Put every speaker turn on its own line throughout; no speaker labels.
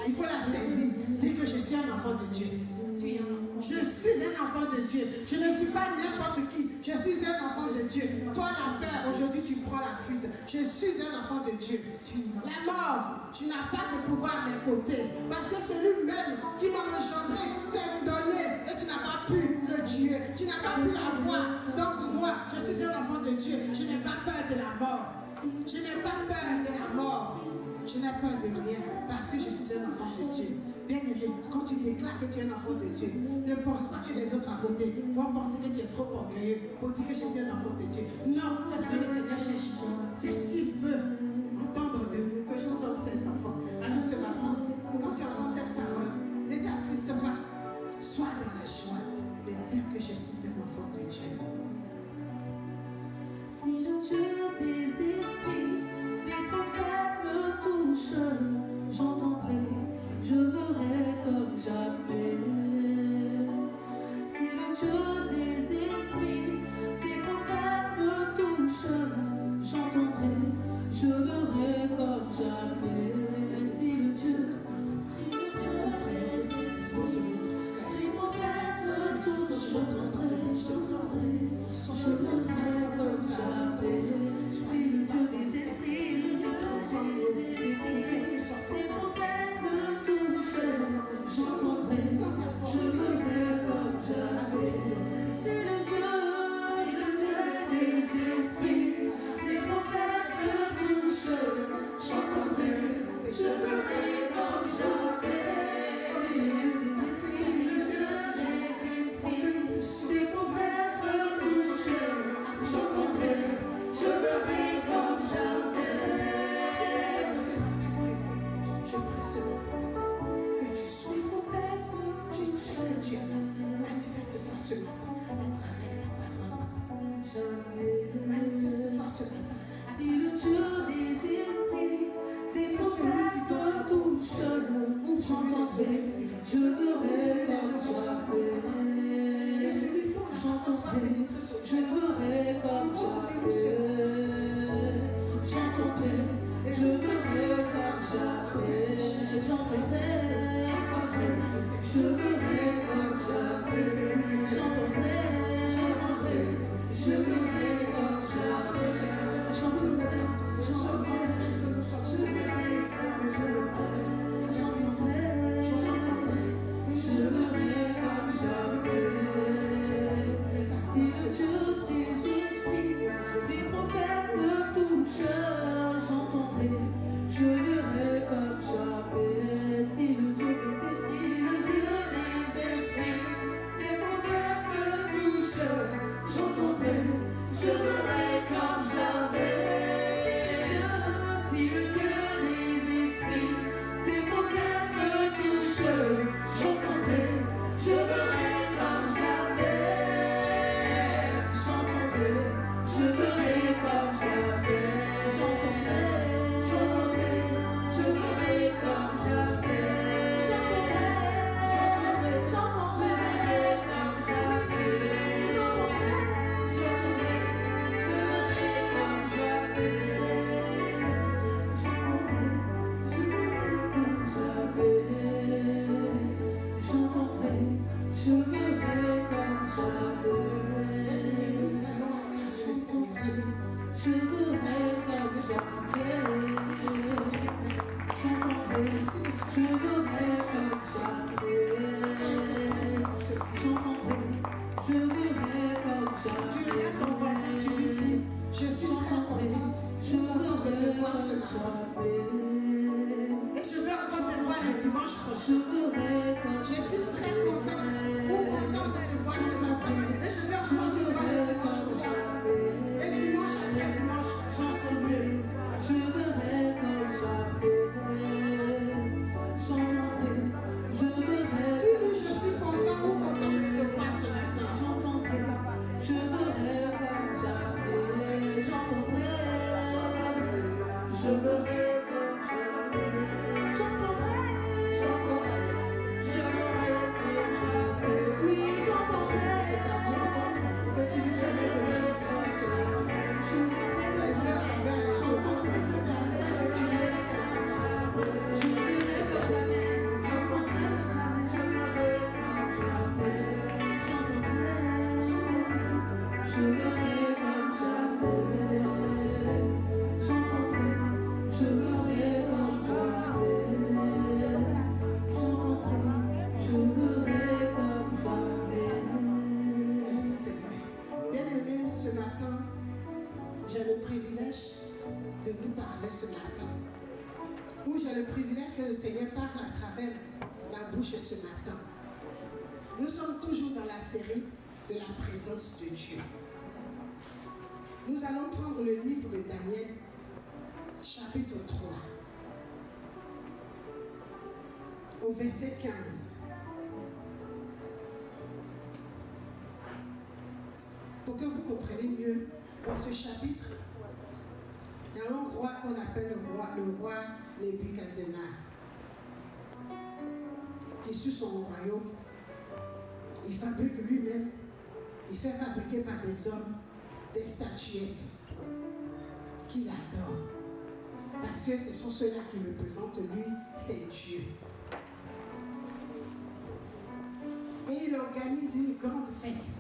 Il faut la saisir. Dis que je suis un enfant de Dieu. Je suis un enfant de Dieu. Je ne suis pas n'importe qui. Je suis un enfant de Dieu. Toi, la peur, aujourd'hui, tu prends la fuite. Je suis un enfant de Dieu. La mort, tu n'as pas de pouvoir à mes côtés. Parce que celui même qui m'a engendré s'est donné et tu n'as pas pu le tuer. Tu n'as pas pu l'avoir. Donc, moi, je suis un enfant de Dieu. Je n'ai pas peur de la mort. Je n'ai pas peur de la mort. Je n'ai peur de rien parce que je suis un enfant de Dieu. Bien aimé, quand tu déclares que tu es un enfant de Dieu, ne pense pas que les autres à côté vont penser que tu es trop orgueilleux pour dire que je suis un enfant de Dieu. Non, c'est ce que le Seigneur cherche. C'est ce qu'il veut entendre de nous, que nous sommes ses enfants. Alors ce matin, quand tu entends cette parole, ne t'attriste pas. Sois dans la joie de dire que je suis un enfant de Dieu.
Si le Dieu des esprits, des prophètes me touche, j'entendrai, je verrai comme jamais. Si le Dieu des esprits, des prophètes me touche, j'entendrai, je verrai comme jamais. Si le Dieu des prophètes me touche, j'entendrai, je verrai comme jamais. Si le Dieu des esprits, des prophètes me touche, j'entendrai, je verrai comme jamais. Si le Dieu des esprits, des prophètes me touche, j'entendrai, je verrai comme jamais. Si le Dieu des esprits, des prophètes me touche, j'entendrai, je verrai comme jamais.
Je prie ce matin, que tu sois prophète, tu sais que tu es là. Manifeste-toi ce matin à travers ta parole, papa. Manifeste-toi ce matin.
Si le Dieu des esprits, des prophètes me touche, j'entendrai, je verrai comme jamais.
Et celui dont
J'entendrai, je verrai comme jamais. J'entendrai, je verrai comme jamais. J'entendrai, je verrai comme jamais. J'entendrai, je verrai comme jamais. J'entendrai, je verrai comme jamais. J'entendrai, je verrai comme jamais. Si le Dieu des esprits, des prophètes me touche, j'entendrai, je verrai comme jamais. Si le Dieu des esprits, des prophètes me touche, j'entendrai, je verrai comme jamais. Si le Dieu des esprits, des prophètes me touche, j'entendrai, je verrai comme jamais. J'entendrai, je verrai comme jamais. J'entendrai, je verrai comme jamais. J'entendrai, je verrai comme jamais. J'entendrai, je verrai comme jamais. J'entendrai, je verrai comme jamais. J'entendrai, je verrai comme jamais.
Nous allons acclamer le Seigneur ce matin.
Je verrai comme jamais. J'entendrai, je verrai comme jamais. J'entendrai, je verrai comme
Tu
jamais.
regardes ton voisin, tu lui dis, je suis très contente, content de te voir ce matin. Et je veux encore te voir le dimanche prochain. Je suis très contente ou content de te voir ce matin. Et je veux encore te voir le dimanche prochain. Et dimanche après dimanche, j'en sais mieux.
Je verrai comme jamais. J'entendrai, je verrai.
Dis-lui, je suis content ou contente de te voir ce matin.
J'entendrai, je verrai comme jamais. J'entendrai,
Je verrai comme jamais.
j'entendrai,
Je verrai comme jamais.
oui, j'entendrai.
Que tu bouche ce matin. Nous sommes toujours dans la série de la présence de Dieu. Nous allons prendre le livre de Daniel, chapitre 3, au verset 15. Pour que vous compreniez mieux, dans ce chapitre, il y a un roi qu'on appelle le roi Nebuchadnezzar, qui sur son royaume, il fabrique lui-même, il fait fabriquer par des hommes des statuettes qu'il adore. Parce que ce sont ceux-là qui représentent lui, c'est Dieu. Et il organise une grande fête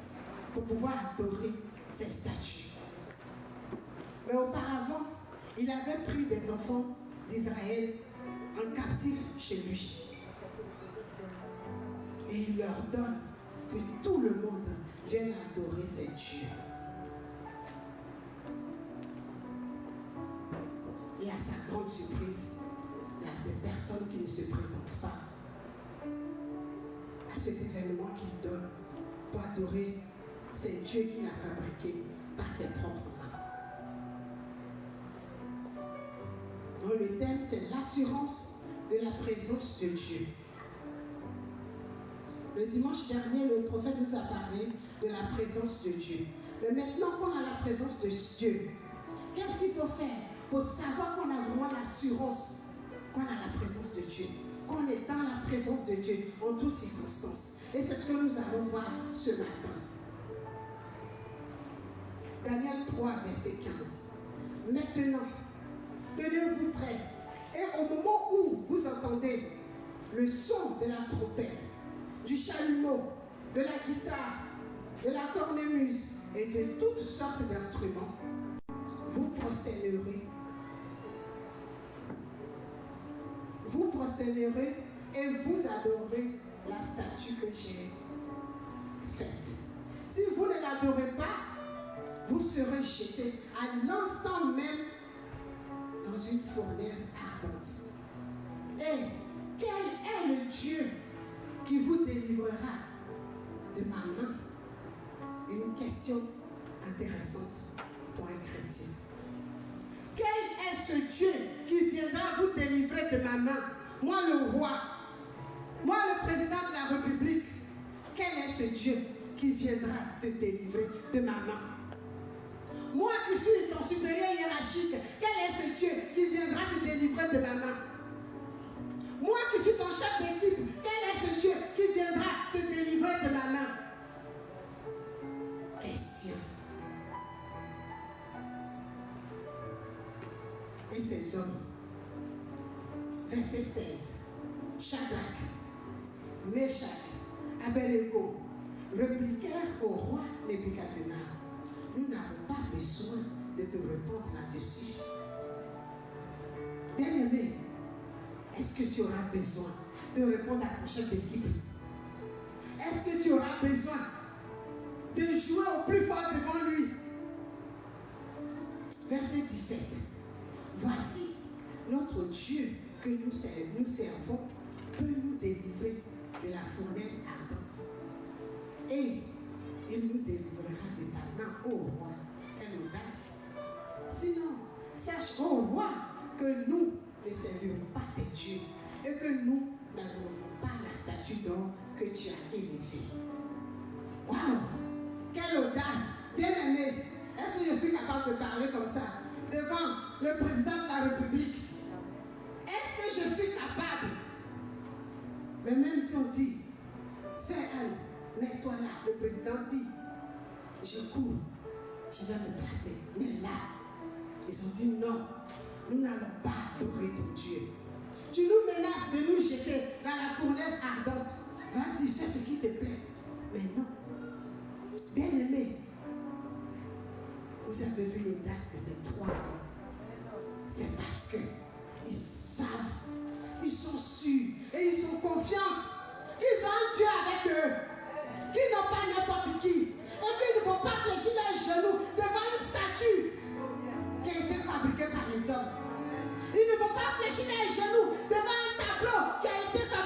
pour pouvoir adorer ces statues. Mais auparavant, il avait pris des enfants d'Israël en captif chez lui. Et il leur donne que tout le monde vienne adorer ces dieux. Et à sa grande surprise, il y a des personnes qui ne se présentent pas à cet événement qu'il donne pour adorer ces dieux qu'il a fabriqués par ses propres mains. Donc le thème, c'est l'assurance de la présence de Dieu. Le dimanche dernier, le prophète nous a parlé de la présence de Dieu. Mais maintenant qu'on a la présence de Dieu, qu'est-ce qu'il faut faire pour savoir qu'on a vraiment l'assurance qu'on a la présence de Dieu, qu'on est dans la présence de Dieu en toutes circonstances? Et c'est ce que nous allons voir ce matin. Daniel 3, verset 15. Maintenant, tenez-vous prêts. Et au moment où vous entendez le son de la trompette, du chalumeau, de la guitare, de la cornemuse et de toutes sortes d'instruments, vous prosternerez et vous adorez la statue que j'ai faite. Si vous ne l'adorez pas, vous serez jeté à l'instant même dans une fournaise ardente. Et quel est le Dieu qui vous délivrera de ma main? Une question intéressante pour un chrétien. Quel est ce Dieu qui viendra vous délivrer de ma main? Moi le roi, moi le président de la République, quel est ce Dieu qui viendra te délivrer de ma main? Moi qui suis ton supérieur hiérarchique, quel est ce Dieu qui viendra te délivrer de ma main? Moi qui suis ton chef d'équipe, quel est ce Dieu qui viendra te délivrer de ma main? Question. Et ces hommes, verset 16, Shadrach, Meshach, Abednego répliquèrent au roi Nebuchadnezzar: nous n'avons pas besoin de te répondre là-dessus. Bien-aimé, est-ce que tu auras besoin de répondre à ton chef d'équipe? Est-ce que tu auras besoin de jouer au plus fort devant lui? Verset 17. Voici, notre Dieu que nous servons peut nous délivrer de la fournaise ardente. Et il nous délivrera de ta main, ô roi. Quelle audace! Sinon, sache, ô roi, que nous ne servirons pas tes dieux et que nous n'adorons pas la statue d'or que tu as élevée. Waouh! Quelle audace! Bien-aimé, est-ce que je suis capable de parler comme ça devant le président de la République? Est-ce que je suis capable? Mais même si on dit, c'est elle, mets-toi là, le président dit, je cours, je vais me placer. Mais là, ils ont dit non, nous n'allons pas adorer ton Dieu. Tu nous menaces de nous jeter dans la fournaise ardente. Vas-y, fais ce qui te plaît. Mais non. Bien-aimé, vous avez vu l'audace de ces trois hommes. C'est parce qu'ils savent, ils sont sûrs et ils ont confiance qu'ils ont un Dieu avec eux, qu'ils n'ont pas n'importe qui, et qu'ils ne vont pas fléchir leurs genoux devant une statue qui a été fabriquée par les hommes. Ils ne vont pas fléchir leurs genoux devant un tableau qui a été fabriqué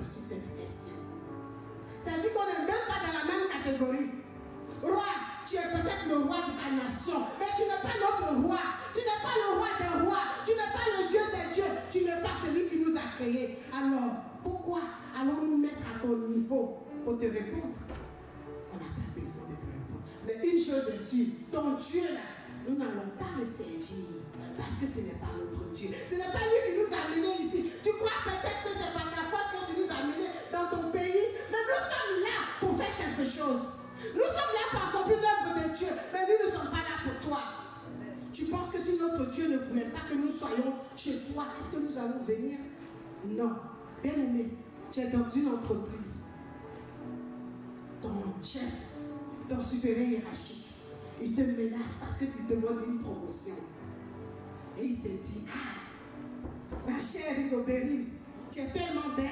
sur cette question. Ça dit qu'on n'est même pas dans la même catégorie. Roi, tu es peut-être le roi de ta nation, mais tu n'es pas notre roi. Tu n'es pas le roi des rois. Tu n'es pas le Dieu des dieux. Tu n'es pas celui qui nous a créés. Alors, pourquoi allons-nous mettre à ton niveau pour te répondre? On n'a pas besoin de te répondre. Mais une chose est sûre, ton Dieu là, nous n'allons pas le servir. Parce que ce n'est pas notre Dieu. Ce n'est pas lui qui nous a amenés ici. Tu crois peut-être que c'est par ta force que tu nous as amenés dans ton pays. Mais nous sommes là pour faire quelque chose. Nous sommes là pour accomplir l'œuvre de Dieu. Mais nous ne sommes pas là pour toi. Tu penses que si notre Dieu ne voulait pas que nous soyons chez toi, est-ce que nous allons venir? Non. Bien aimé, tu es dans une entreprise. Ton chef, ton supérieur hiérarchique, il te menace parce que tu demandes une promotion. Et il te dit, ah, ma chère Rigobérine, tu es tellement belle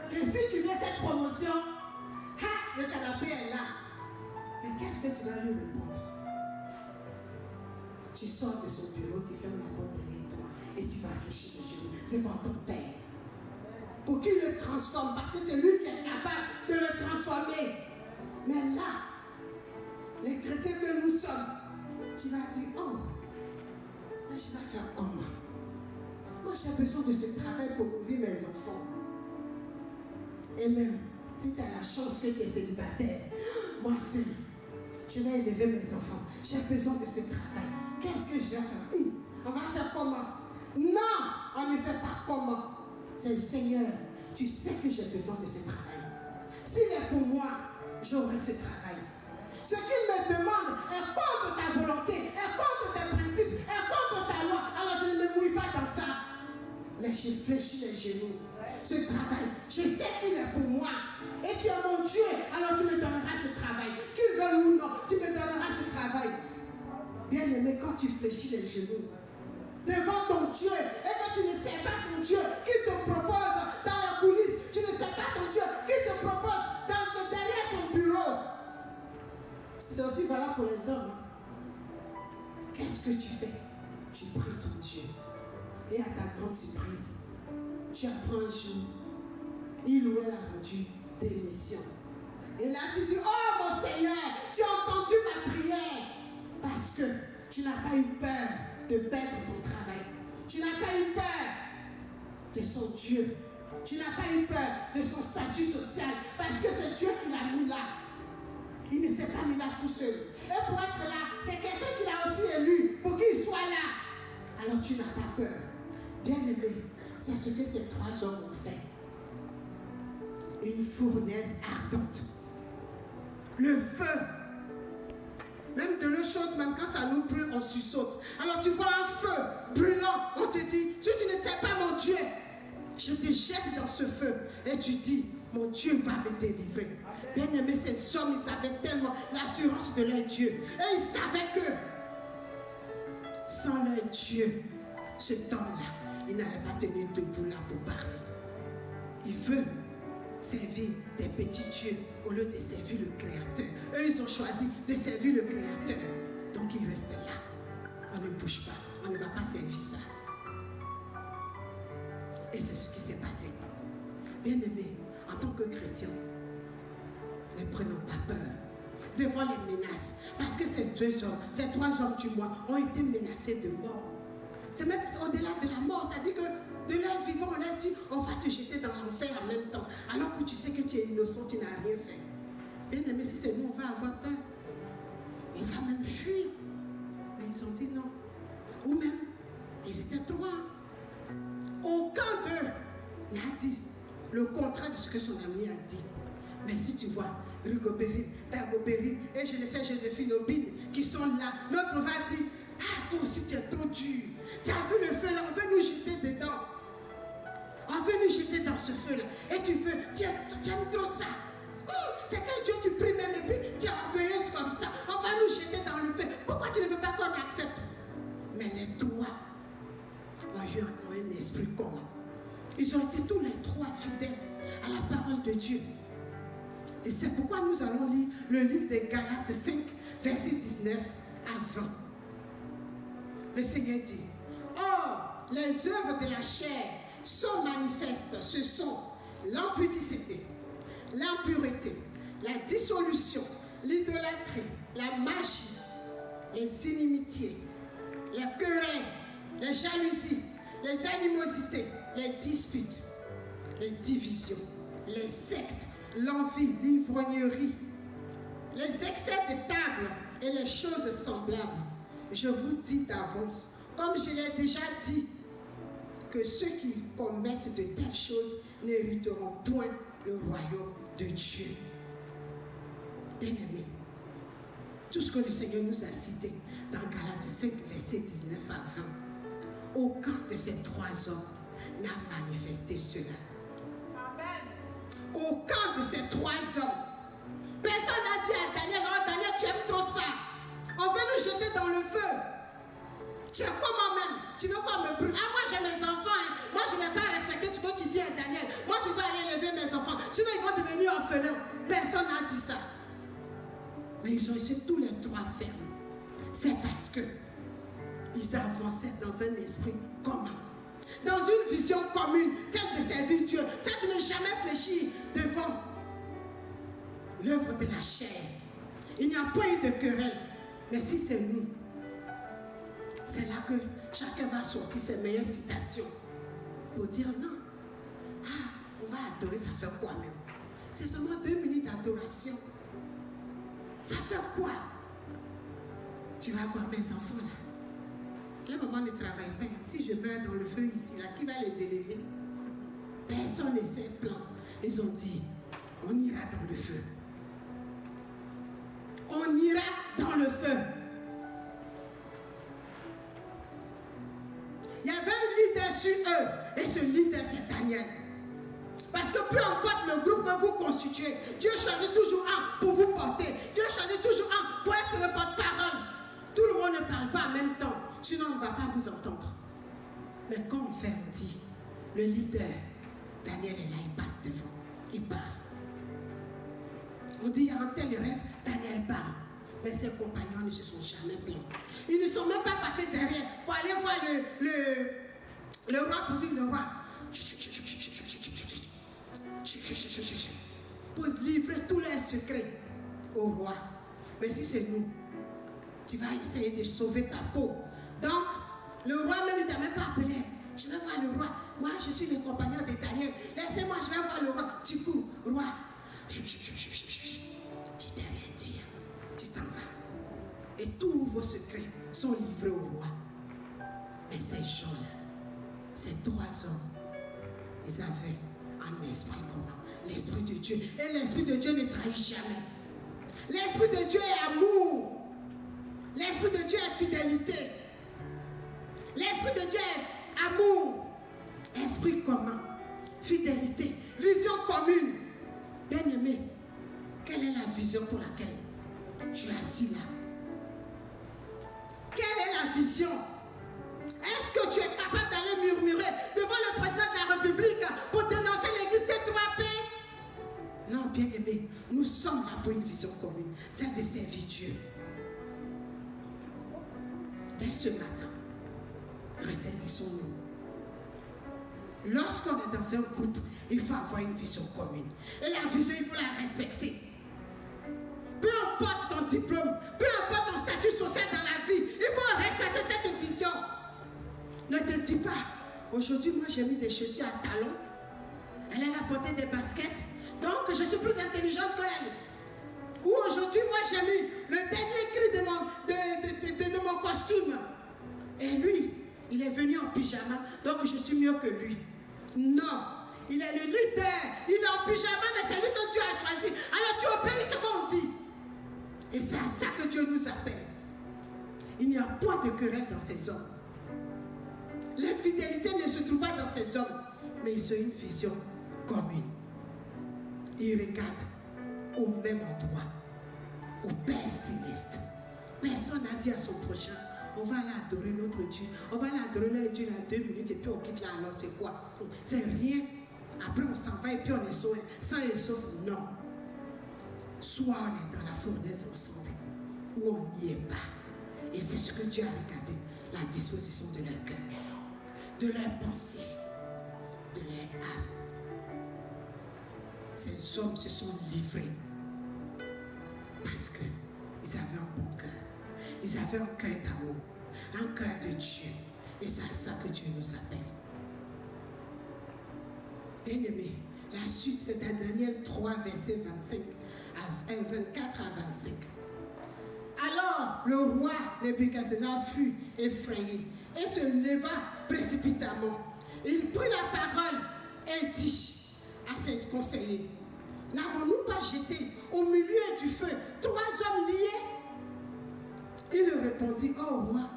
que si tu veux cette promotion, le canapé est là. Mais qu'est-ce que tu vas lui répondre? Tu sors de son bureau, tu fermes la porte derrière toi et tu vas fléchir les genoux devant ton père. Pour qu'il le transforme, parce que c'est lui qui est capable de le transformer. Mais là, les chrétiens que nous sommes, tu vas dire, oh, mais je vais faire comment? Moi, j'ai besoin de ce travail pour nourrir mes enfants. Et même, si tu as la chance que tu es célibataire, moi seul, je vais élever mes enfants. J'ai besoin de ce travail. Qu'est-ce que je vais faire? On va faire comment? Non, on ne fait pas comment. C'est le Seigneur. Tu sais que j'ai besoin de ce travail. S'il est pour moi, j'aurai ce travail. Ce qu'il me demande est contre ta volonté, est contre tes principes, est contre ta loi. Alors je ne me mouille pas dans ça. Mais je fléchis les genoux. Ce travail, je sais qu'il est pour moi. Et tu es mon Dieu, alors tu me donneras ce travail. Qu'il veuille ou non, tu me donneras ce travail. Bien aimé, quand tu fléchis les genoux devant ton Dieu et que tu ne sais pas son Dieu qui te propose dans la coulisse, tu ne sais pas ton Dieu qui te propose derrière son bureau. C'est aussi valable pour les hommes. Qu'est-ce que tu fais? Tu pries ton Dieu. Et à ta grande surprise, tu apprends un jour, il ou elle a rendu démission. Et là tu dis, oh mon Seigneur, tu as entendu ma prière. Parce que tu n'as pas eu peur de perdre ton travail. Tu n'as pas eu peur de son Dieu. Tu n'as pas eu peur de son statut social. Parce que c'est Dieu qui l'a mis là. Il ne s'est pas mis là tout seul. Et pour être là, c'est quelqu'un qui l'a aussi élu pour qu'il soit là. Alors tu n'as pas peur. Bien aimé, c'est ce que ces trois hommes ont fait. Une fournaise ardente. Le feu. Même de l'eau chaude, même quand ça nous brûle, on sursaute. Alors tu vois un feu brûlant, on te dit, si tu n'étais pas mon Dieu, je te jette dans ce feu. Et tu dis, mon Dieu va me délivrer. Bien aimé, ces hommes, ils avaient tellement l'assurance de leur Dieu. Et ils savaient que sans leur Dieu, ce temps-là, ils n'allaient pas tenir debout là pour parler. Il veut servir des petits dieux au lieu de servir le Créateur. Eux, ils ont choisi de servir le Créateur. Donc, ils restent là. On ne bouge pas. On ne va pas servir ça. Et c'est ce qui s'est passé. Bien aimé, en tant que chrétien, ne prenons pas peur devant les menaces. Parce que ces trois hommes du mois ont été menacés de mort. C'est même au-delà de la mort. Ça dit que de leur vivant, on leur dit, on va te jeter dans l'enfer en même temps. Alors que tu sais que tu es innocent, tu n'as rien fait. Bien aimé, si c'est nous, on va avoir peur. On va même fuir. Mais ils ont dit non. Ou même, ils étaient trois. Aucun d'eux n'a dit le contraire de ce que son ami a dit. Mais si tu vois Rigobérine, Dagobérine et je le sais Joséphine Obine qui sont là, l'autre va dire, ah toi aussi tu es trop dur. Tu as vu le feu là, on veut nous jeter dedans. On veut nous jeter dans ce feu là. Et tu aimes trop ça. C'est quand Dieu tu pries même et puis tu es orgueilleuse comme ça. On va nous jeter dans le feu. Pourquoi tu ne veux pas qu'on accepte? Mais les trois ont un esprit commun. Ils ont été tous les trois fidèles à la parole de Dieu. Et c'est pourquoi nous allons lire le livre de Galates 5, verset 19 à 20. Le Seigneur dit, or, les œuvres de la chair sont manifestes. Ce sont l'impudicité, l'impureté, la dissolution, l'idolâtrie, la magie, les inimitiés, les querelles, les jalousies, les animosités, les disputes, les divisions, les sectes, l'envie, l'ivrognerie, les excès de table et les choses semblables. Je vous dis d'avance, comme je l'ai déjà dit, que ceux qui commettent de telles choses n'hériteront point le royaume de Dieu. Bien-aimés, tout ce que le Seigneur nous a cité dans Galates 5, versets 19 à 20, aucun de ces trois hommes n'a manifesté cela. Amen. Aucun de ces trois hommes. Personne n'a dit à Daniel, oh Daniel, tu aimes trop ça. On veut nous jeter dans le feu. Tu es comme moi-même. Tu veux quoi me brûler? Ah, moi j'ai mes enfants. Hein. Moi je ne vais pas respecter ce que tu dis à Daniel. Moi tu dois aller élever mes enfants. Sinon ils vont devenir orphelins. Personne n'a dit ça. Mais ils ont essayé tous les trois fermes. C'est parce que ils avançaient dans un esprit commun. Dans une vision commune. Celle de servir Dieu. Celle de ne jamais fléchir devant l'œuvre de la chair. Il n'y a pas eu de querelle. Mais si c'est nous, c'est là que chacun va sortir ses meilleures citations pour dire non. Ah, on va adorer, ça fait quoi même? C'est seulement 2 minutes d'adoration. Ça fait quoi? Tu vas voir mes enfants là. Le maman ne travaille pas. Si je meurs dans le feu ici, là, qui va les élever? Personne ne sait plan. Ils ont dit, on ira dans le feu. On ira dans le feu. Il y avait un leader sur eux. Et ce leader, c'est Daniel. Parce que peu importe le groupe que vous constituez, Dieu choisit toujours un pour vous porter. Dieu choisit toujours un pour être le porte-parole. Tout le monde ne parle pas en même temps. Sinon, on ne va pas vous entendre. Mais quand on fait, on dit, le leader, Daniel est là, il passe devant. Il parle. On dit, il y a un tel rêve, Daniel parle. Mais ses compagnons ne se sont jamais plaints. Ils ne sont même pas passés derrière pour aller voir le roi pour dire, le roi, pour livrer tous leurs secrets au roi. Mais si c'est nous, tu vas essayer de sauver ta peau. Donc, le roi même, il ne t'a même pas appelé. Je vais voir le roi. Moi, je suis le compagnon de Daniel. Laissez-moi, je vais voir le roi. Tu cours, roi. Je t'ai rien dit. Tu t'en vas. Et tous vos secrets sont livrés au roi. Mais ces gens-là, ces trois hommes, ils avaient un esprit commun. L'esprit de Dieu. Et l'esprit de Dieu ne trahit jamais. L'esprit de Dieu est amour. L'esprit de Dieu est fidélité. L'esprit de Dieu est amour. Esprit commun. Fidélité. Vision commune. Bien-aimé, quelle est la vision pour laquelle tu es assis là? Quelle est la vision? Est-ce que tu es capable d'aller murmurer devant le président de la République pour dénoncer l'église des 3P? Non, bien-aimé, nous sommes là pour une vision commune, celle de servir Dieu. Dès ce matin, ressaisissons-nous. Lorsqu'on est dans un groupe, il faut avoir une vision commune. Et la vision, il faut la respecter. Peu importe ton diplôme, peu importe ton statut social dans la vie, il faut respecter cette vision. Ne te dis pas, aujourd'hui, moi j'ai mis des chaussures à talons. Elle a porté des baskets. Donc, je suis plus intelligente qu'elle. Ou aujourd'hui, moi j'ai mis le dernier cri de mon costume. Et lui, il est venu en pyjama, donc je suis mieux que lui. Non, il est le leader. Il est en pyjama, mais c'est lui que Dieu a choisi. Alors tu obéis ce qu'on dit. Et c'est à ça que Dieu nous appelle. Il n'y a point de querelle dans ces hommes. L'infidélité ne se trouve pas dans ces hommes, mais ils ont une vision commune. Ils regardent au même endroit, au Père Céleste. Personne n'a dit à son prochain, on va aller adorer notre Dieu. On va aller adorer notre Dieu là 2 minutes et puis on quitte là. Alors c'est quoi? C'est rien. Après on s'en va et puis on est sauvé. Sans et sauf, non. Soit on est dans la fournaise ensemble, ou on n'y est pas. Et c'est ce que Dieu a regardé, la disposition de leur cœur, de leur pensée, de leur âme. ces hommes se sont livrés parce qu'ils avaient un bon cœur. Ils avaient un cœur d'amour, un cœur de Dieu. Et c'est à ça que Dieu nous appelle. Bien-aimés, la suite c'est dans Daniel 3, verset 24 à 25. Alors le roi Nebuchadnezzar fut effrayé et se leva précipitamment. Il prit la parole et dit à ses conseillers, n'avons-nous pas jeté au milieu du feu 3 hommes liés? Il répondit, ô roi,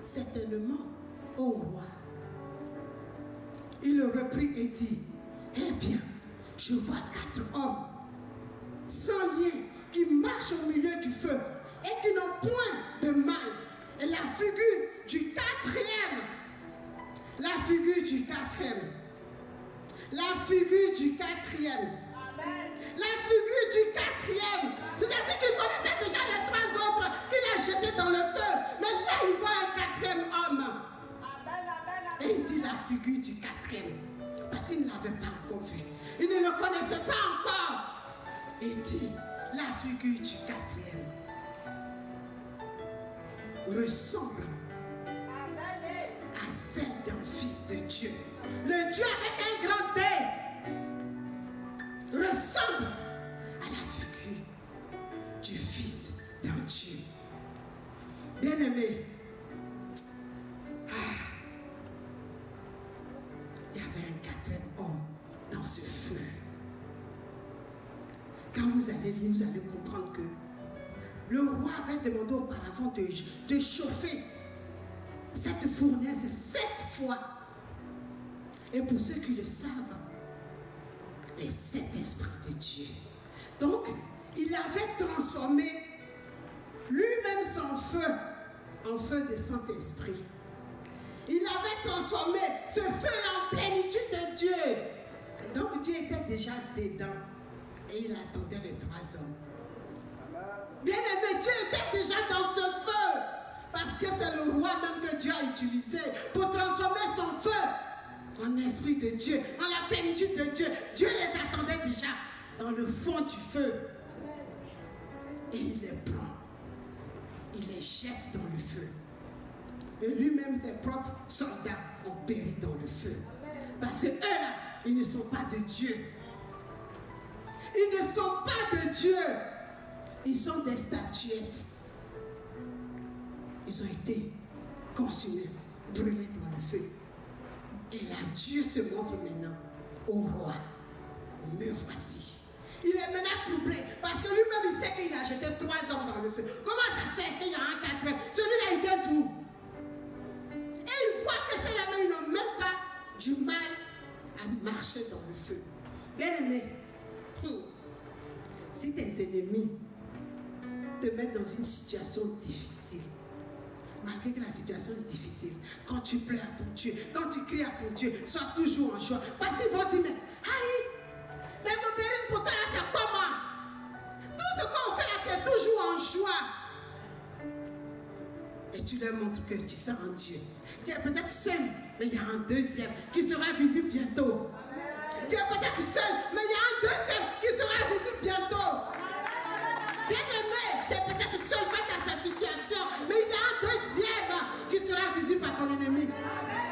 certainement, ô roi. Il reprit et dit, eh bien, je vois 4 hommes sans lien qui marchent au milieu du feu et qui n'ont point de mal. Et la figure du 4e, la figure du 4e, la figure du 4e, la figure du 4e, c'est-à-dire qu'il connaissait déjà les 3 autres qu'il a jetés dans le feu, mais là il voit un 4e homme. Et il dit la figure du 4e, parce qu'il ne l'avait pas encore vu, il ne le connaissait pas encore. Il dit la figure du 4e ressemble à celle d'un fils de Dieu. Le Dieu avec un grand D ressemble à la figure du fils d'un Dieu. Bien-aimé, il y avait un 4e homme dans ce feu. Quand vous allez lire, vous allez comprendre que le roi avait demandé auparavant de chauffer cette fournaise 7 fois. Et pour ceux qui le savent, les 7 esprits de Dieu. Donc, il avait transformé lui-même son feu en feu de Saint-Esprit. Il avait transformé ce feu en plénitude de Dieu. Donc, Dieu était déjà dedans. Et il attendait les 3 hommes. Bien-aimé, Dieu était déjà dans ce feu. Parce que c'est le roi même que Dieu a utilisé pour transformer son feu en esprit de Dieu, en la plénitude de Dieu. Dieu les attendait déjà dans le fond du feu. Et il les prend. Il les jette dans le feu. Et lui-même, ses propres soldats ont péri dans le feu. Parce que eux-là, ils ne sont pas de Dieu. Ils ne sont pas de Dieu. Ils sont des statuettes. Ils ont été consumés, brûlés dans le feu. Et là, Dieu se montre maintenant au roi. Me voici. Il est maintenant troublé parce que lui-même, il sait qu'il a jeté 3 hommes dans le feu. Comment ça se fait qu'il y a un 4e? Celui-là, il vient d'où? Et il voit que ceux-là, ils n'ont même pas du mal à marcher dans le feu. Bien aimé, si tes ennemis te mettent dans une situation difficile, malgré que la situation est difficile, quand tu pleures à ton Dieu, quand tu cries à ton Dieu, sois toujours en joie. Parce qu'ils vont dire, mais aïe, mais mon père, pour toi là, c'est comment? Tout ce qu'on fait là, tu es toujours en joie. Et tu leur montres que tu sers en Dieu. Tu es peut-être seul, mais il y a un 2e qui sera visible bientôt. Tu es peut-être seul, mais il y a un 2e qui sera visible bientôt. Bien-aimé, tu es peut-être seul face à ta situation, mais il y a un 2e qui sera visible par ton ennemi,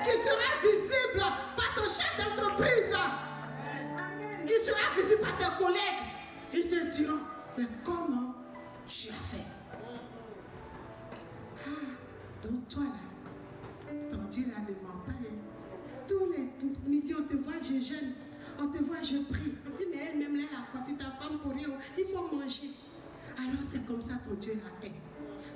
qui sera visible par ton chef d'entreprise, qui sera visible par tes collègues. Ils te diront, mais comment tu as fait? Donc toi là, ton Dieu là ne ment pas. Tous les midis on te voit, je jeûne, on te voit, je prie. On dit, mais elle-même là, elle a porté ta femme pour rien, il faut manger. Alors c'est comme ça ton Dieu là est.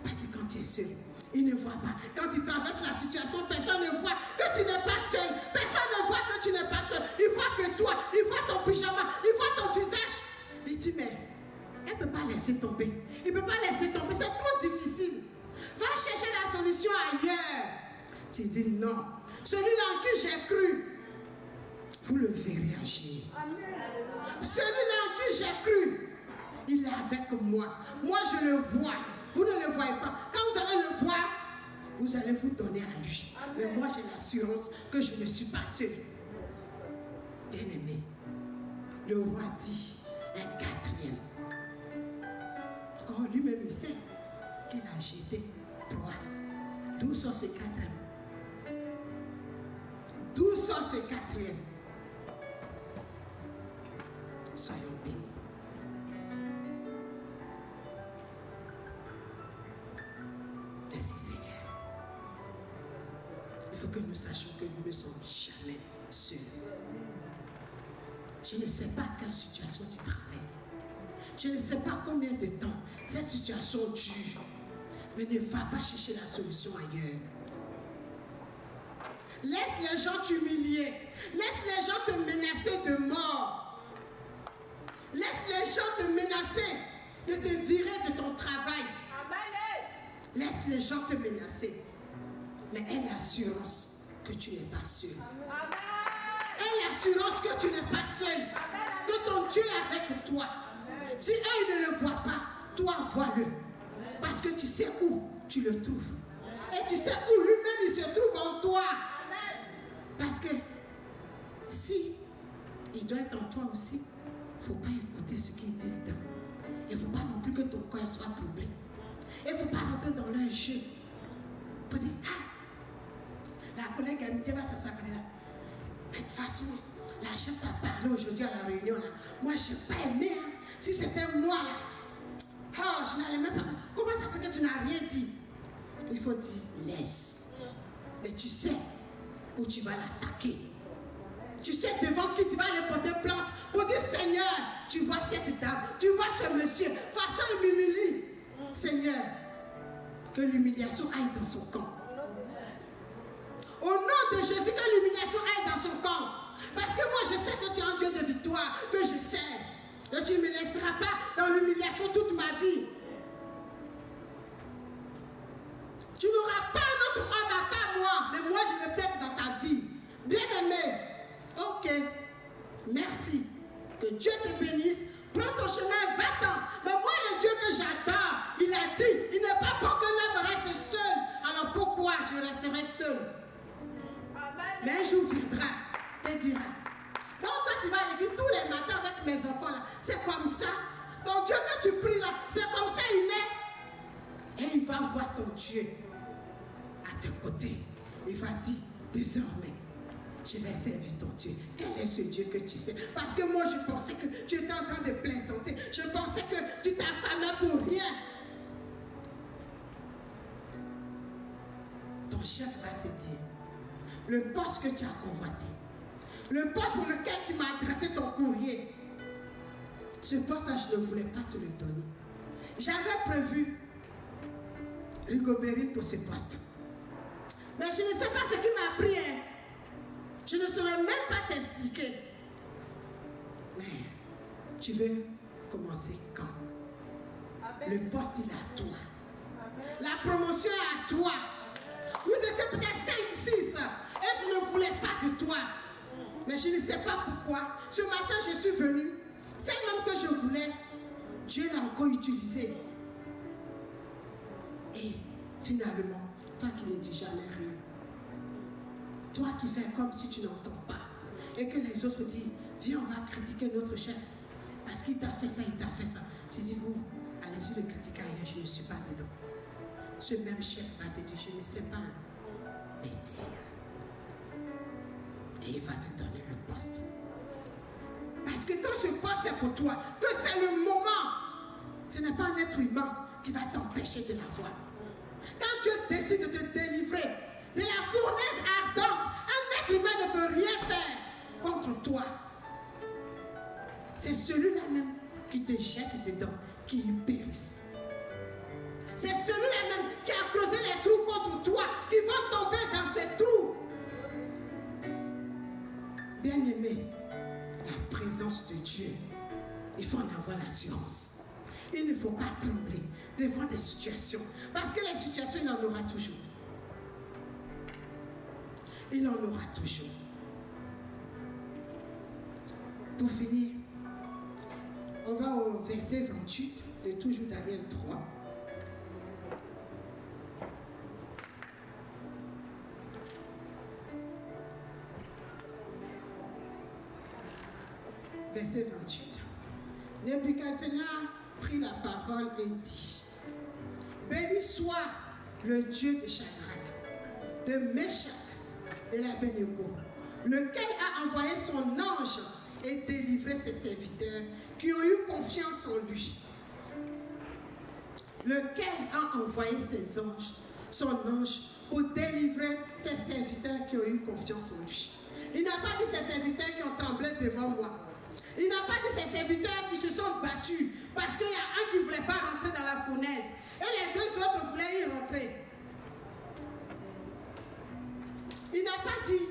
Parce que quand tu es seul, il ne voit pas. Quand tu traverses la situation, personne ne voit que tu n'es pas seul. Personne ne voit que tu n'es pas seul. Il voit que toi, il voit ton pyjama, il voit ton visage. Il dit, mais elle ne peut pas laisser tomber. Il ne peut pas laisser tomber, c'est trop difficile. Va chercher la solution ailleurs. Tu dis non. Celui-là en qui j'ai cru, vous le verrez agir. Celui-là en qui j'ai cru, il est avec moi. Moi, je le vois. Vous ne le voyez pas. Quand vous allez le voir, vous allez vous donner à lui. Mais moi, j'ai l'assurance que je ne suis pas seul. Bien-aimé, le roi dit, jeter 3. D'où sort ce 4e? D'où sort ce 4e? Soyons bénis. Merci Seigneur. Il faut que nous sachions que nous ne sommes jamais seuls. Je ne sais pas quelle situation tu traverses. Je ne sais pas combien de temps cette situation dure. Mais ne va pas chercher la solution ailleurs. Laisse les gens t'humilier. Laisse les gens te menacer de mort. Laisse les gens te menacer de te virer de ton travail. Laisse les gens te menacer. Mais aie l'assurance que tu n'es pas seul. Aie l'assurance que tu n'es pas seul. Que ton Dieu est avec toi. Si eux ils ne le voient pas, toi vois-le. Parce que tu sais où tu le trouves. Et tu sais où lui-même il se trouve en toi. Parce que si il doit être en toi aussi, il ne faut pas écouter ce qu'ils disent. Il ne faut pas non plus que ton cœur soit troublé. Il ne faut pas rentrer dans leur jeu. Pour dire, ah, la collègue elle me dit, va s'asseoir là. De toute façon, la chef t'a parlé aujourd'hui à la réunion là. Moi, je n'ai pas aimé. Hein. Si c'était moi là, oh, je n'allais même pas. Comment ça se fait que tu n'as rien dit? Il faut dire, laisse. Mais tu sais où tu vas l'attaquer. Tu sais devant qui tu vas aller porter plainte pour dire, Seigneur, tu vois cette dame, tu vois ce monsieur, façon il m'humilie. Seigneur, que l'humiliation aille dans son camp. Au nom de Jésus, que l'humiliation aille dans son camp. Parce que moi, je sais que tu es un Dieu de victoire, que je sais. Et tu ne me laisseras pas dans l'humiliation toute ma vie. Tu n'auras pas un autre homme à part moi, mais moi, je vais peut-être dans ta vie. Bien-aimé, ok, merci. Que Dieu te bénisse. Prends ton chemin, va-t'en. Mais moi, le Dieu que j'adore, il a dit, il n'est pas pour que l'homme reste seul. Alors pourquoi je resterai seul? Mais un jour viendra et dira, donc toi tu vas à l'église tous les matins avec mes enfants là, c'est comme ça. Ton Dieu que tu pries là, c'est comme ça il est. Et il va voir ton Dieu à ton côté. Il va dire, désormais, je vais servir ton Dieu. Quel est ce Dieu que tu sais? Parce que moi je pensais que tu étais en train de plaisanter. Je pensais que tu t'affamais pour rien. Ton chef va te dire, le poste que tu as convoité, le poste pour lequel tu m'as adressé ton courrier, ce poste-là, je ne voulais pas te le donner. J'avais prévu Rigobert pour ce poste. Mais je ne sais pas ce qui m'a pris. Hein. Je ne saurais même pas t'expliquer. Mais tu veux commencer quand? Amen. Le poste, il est à toi. Amen. La promotion est à toi. Vous étiez peut-être 5, 6 et je ne voulais pas de toi. Mais je ne sais pas pourquoi. Ce matin, je suis venue. Celle même que je voulais, Dieu l'a encore utilisée. Et finalement, toi qui ne dis jamais rien, toi qui fais comme si tu n'entends pas, et que les autres disent, viens, on va critiquer notre chef, parce qu'il t'a fait ça, il t'a fait ça. Tu dis, vous, allez-y le critiquer ailleurs, je ne suis pas dedans. Ce même chef va te dire, je ne sais pas, mais tiens. Et il va te donner le poste. Parce que quand ce poste est pour toi, que c'est le moment, ce n'est pas un être humain qui va t'empêcher de l'avoir. Quand Dieu décide de te délivrer de la fournaise ardente, un être humain ne peut rien faire contre toi. C'est celui-là même qui te jette dedans, qui y périsse. C'est celui-là même qui a creusé les trous contre toi, qui vont tomber dans ces trous. Bien-aimé, la présence de Dieu, il faut en avoir l'assurance. Il ne faut pas trembler devant des situations. Parce que les situations, il en aura toujours. Il en aura toujours. Pour finir, on va au verset 28 de toujours Daniel 3. Verset 28. Nebuchadnezzar prit la parole et dit, Béni soit le Dieu de Shadrach, de Meshach et d'Abednego, lequel a envoyé son ange et délivré ses serviteurs qui ont eu confiance en lui. Lequel a envoyé ses anges, son ange, pour délivrer ses serviteurs qui ont eu confiance en lui. Il n'a pas dit ses serviteurs qui ont tremblé devant moi. Il n'a pas dit ses serviteurs qui se sont battus parce qu'il y a un qui ne voulait pas rentrer dans la fournaise et les deux autres voulaient y rentrer. Il n'a pas dit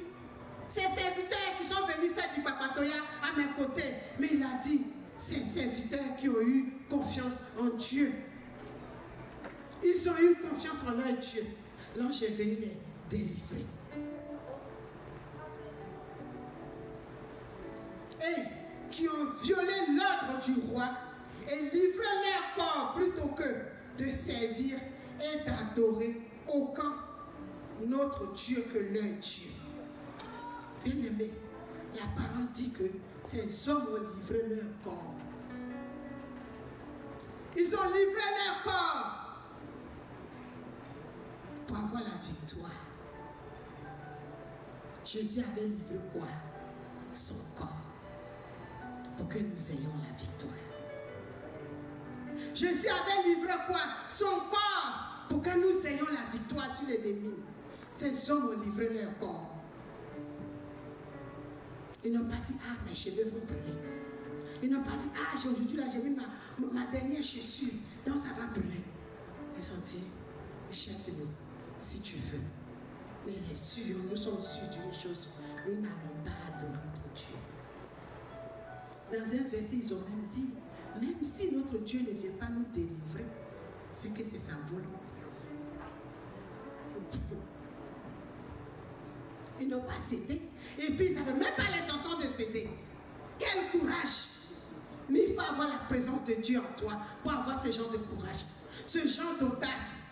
ses serviteurs qui sont venus faire du papatoya à mes côtés, mais il a dit ses serviteurs qui ont eu confiance en Dieu. Ils ont eu confiance en leur Dieu. L'ange est venu les délivrer. Et qui ont violé l'ordre du roi et livré leur corps plutôt que de servir et d'adorer aucun autre Dieu que leur Dieu. Bien-aimé, la parole dit que ces hommes ont livré leur corps. Ils ont livré leur corps pour avoir la victoire. Jésus avait livré quoi? Son corps. Pour que nous ayons la victoire. Jésus avait livré quoi? Son corps. Pour que nous ayons la victoire sur l'ennemi. Ces hommes ont livré leur corps. Ils n'ont pas dit, ah, mes cheveux vont brûler. Ils n'ont pas dit, ah, aujourd'hui là, j'ai mis ma dernière chaussure, donc ça va brûler. Ils ont dit, jette-le si tu veux. Mais il est sûr, nous sommes sûrs d'une chose, nous n'allons pas adorer ton Dieu. Dans un verset, ils ont même dit, même si notre Dieu ne vient pas nous délivrer, c'est que c'est sa volonté. Ils n'ont pas cédé. Et puis, ils n'avaient même pas l'intention de céder. Quel courage! Mais il faut avoir la présence de Dieu en toi pour avoir ce genre de courage, ce genre d'audace.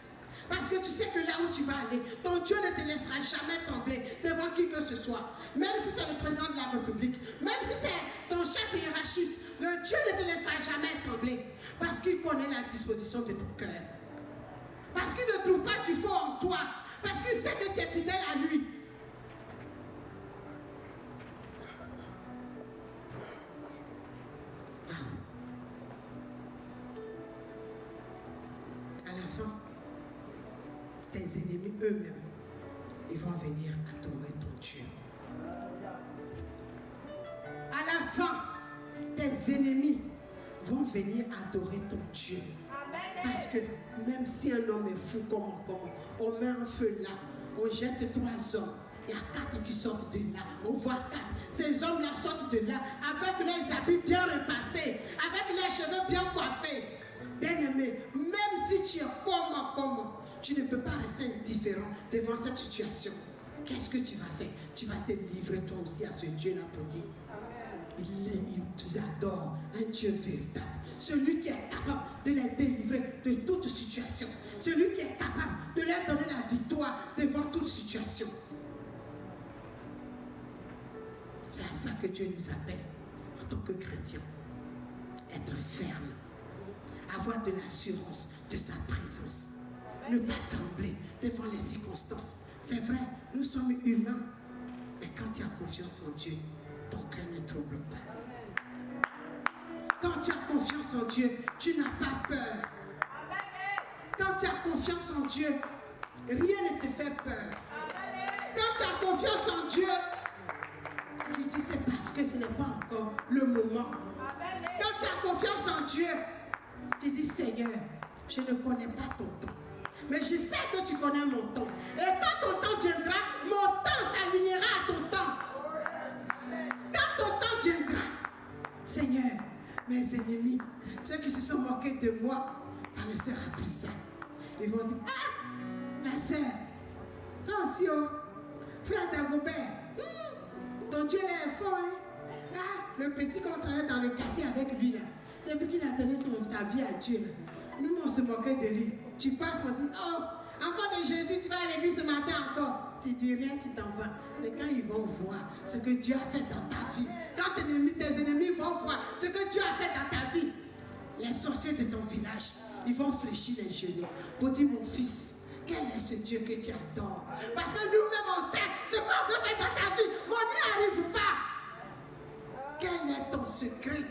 Parce que tu sais que là où tu vas aller, ton Dieu ne te laissera jamais trembler devant qui que ce soit. Même si c'est le président de la République, même si c'est ton chef hiérarchique, le Dieu ne te laissera jamais trembler. Parce qu'il connaît la disposition de ton cœur. Parce qu'il ne trouve pas du faux en toi. Parce qu'il sait que tu es fidèle à lui. À la fin, tes ennemis eux-mêmes, ils vont venir adorer ton Dieu. À la fin, tes ennemis vont venir adorer ton Dieu. Parce que même si un homme est fou comme on met un feu là, on jette 3 hommes, il y a 4 qui sortent de là, on voit 4. Ces hommes-là sortent de là avec leurs habits bien repassés, avec leurs cheveux bien coiffés. Bien-aimé, même si tu es comment, tu ne peux pas rester indifférent devant cette situation. Qu'est-ce que tu vas faire? Tu vas te livrer toi aussi à ce Dieu-là pour dire, il adore un Dieu véritable. Celui qui est capable de les délivrer de toute situation. Celui qui est capable de leur donner la victoire devant toute situation. C'est à ça que Dieu nous appelle en tant que chrétiens. Être ferme. Avoir de l'assurance de sa présence. Ne pas trembler devant les circonstances. C'est vrai, nous sommes humains. Mais quand tu as confiance en Dieu, ton cœur ne tremble pas. Quand tu as confiance en Dieu, tu n'as pas peur. Quand tu as confiance en Dieu, rien ne te fait peur. Quand tu as confiance en Dieu, tu dis c'est parce que ce n'est pas encore le moment. Quand tu as confiance en Dieu, tu dis Seigneur, je ne connais pas ton temps. Mais je sais que tu connais mon temps. Et quand ton temps viendra, mon temps s'alignera à ton temps. Quand ton temps viendra, Seigneur, mes ennemis, ceux qui se sont moqués de moi, ça ne sera plus ça. Ils vont dire, ah, la sœur, toi aussi, oh, frère Dagobert, ton Dieu là est fort, hein? Ah, le petit qu'on travaille dans le quartier avec lui là, depuis qu'il a donné sa vie à Dieu là, nous on se moquait de lui. Tu passes, on dit, oh, enfant de Jésus, tu vas à l'église ce matin encore. Tu dis rien, tu t'en vas. Mais quand ils vont voir ce que Dieu a fait dans ta vie, quand tes ennemis vont voir ce que Dieu a fait dans ta vie, Les sorciers de ton village, ils vont fléchir les genoux pour dire, mon fils, quel est ce Dieu que tu adores? Parce que nous-mêmes, on sait ce qu'on veut faire dans ta vie. Mais on n'y arrive pas. Quel est ton secret?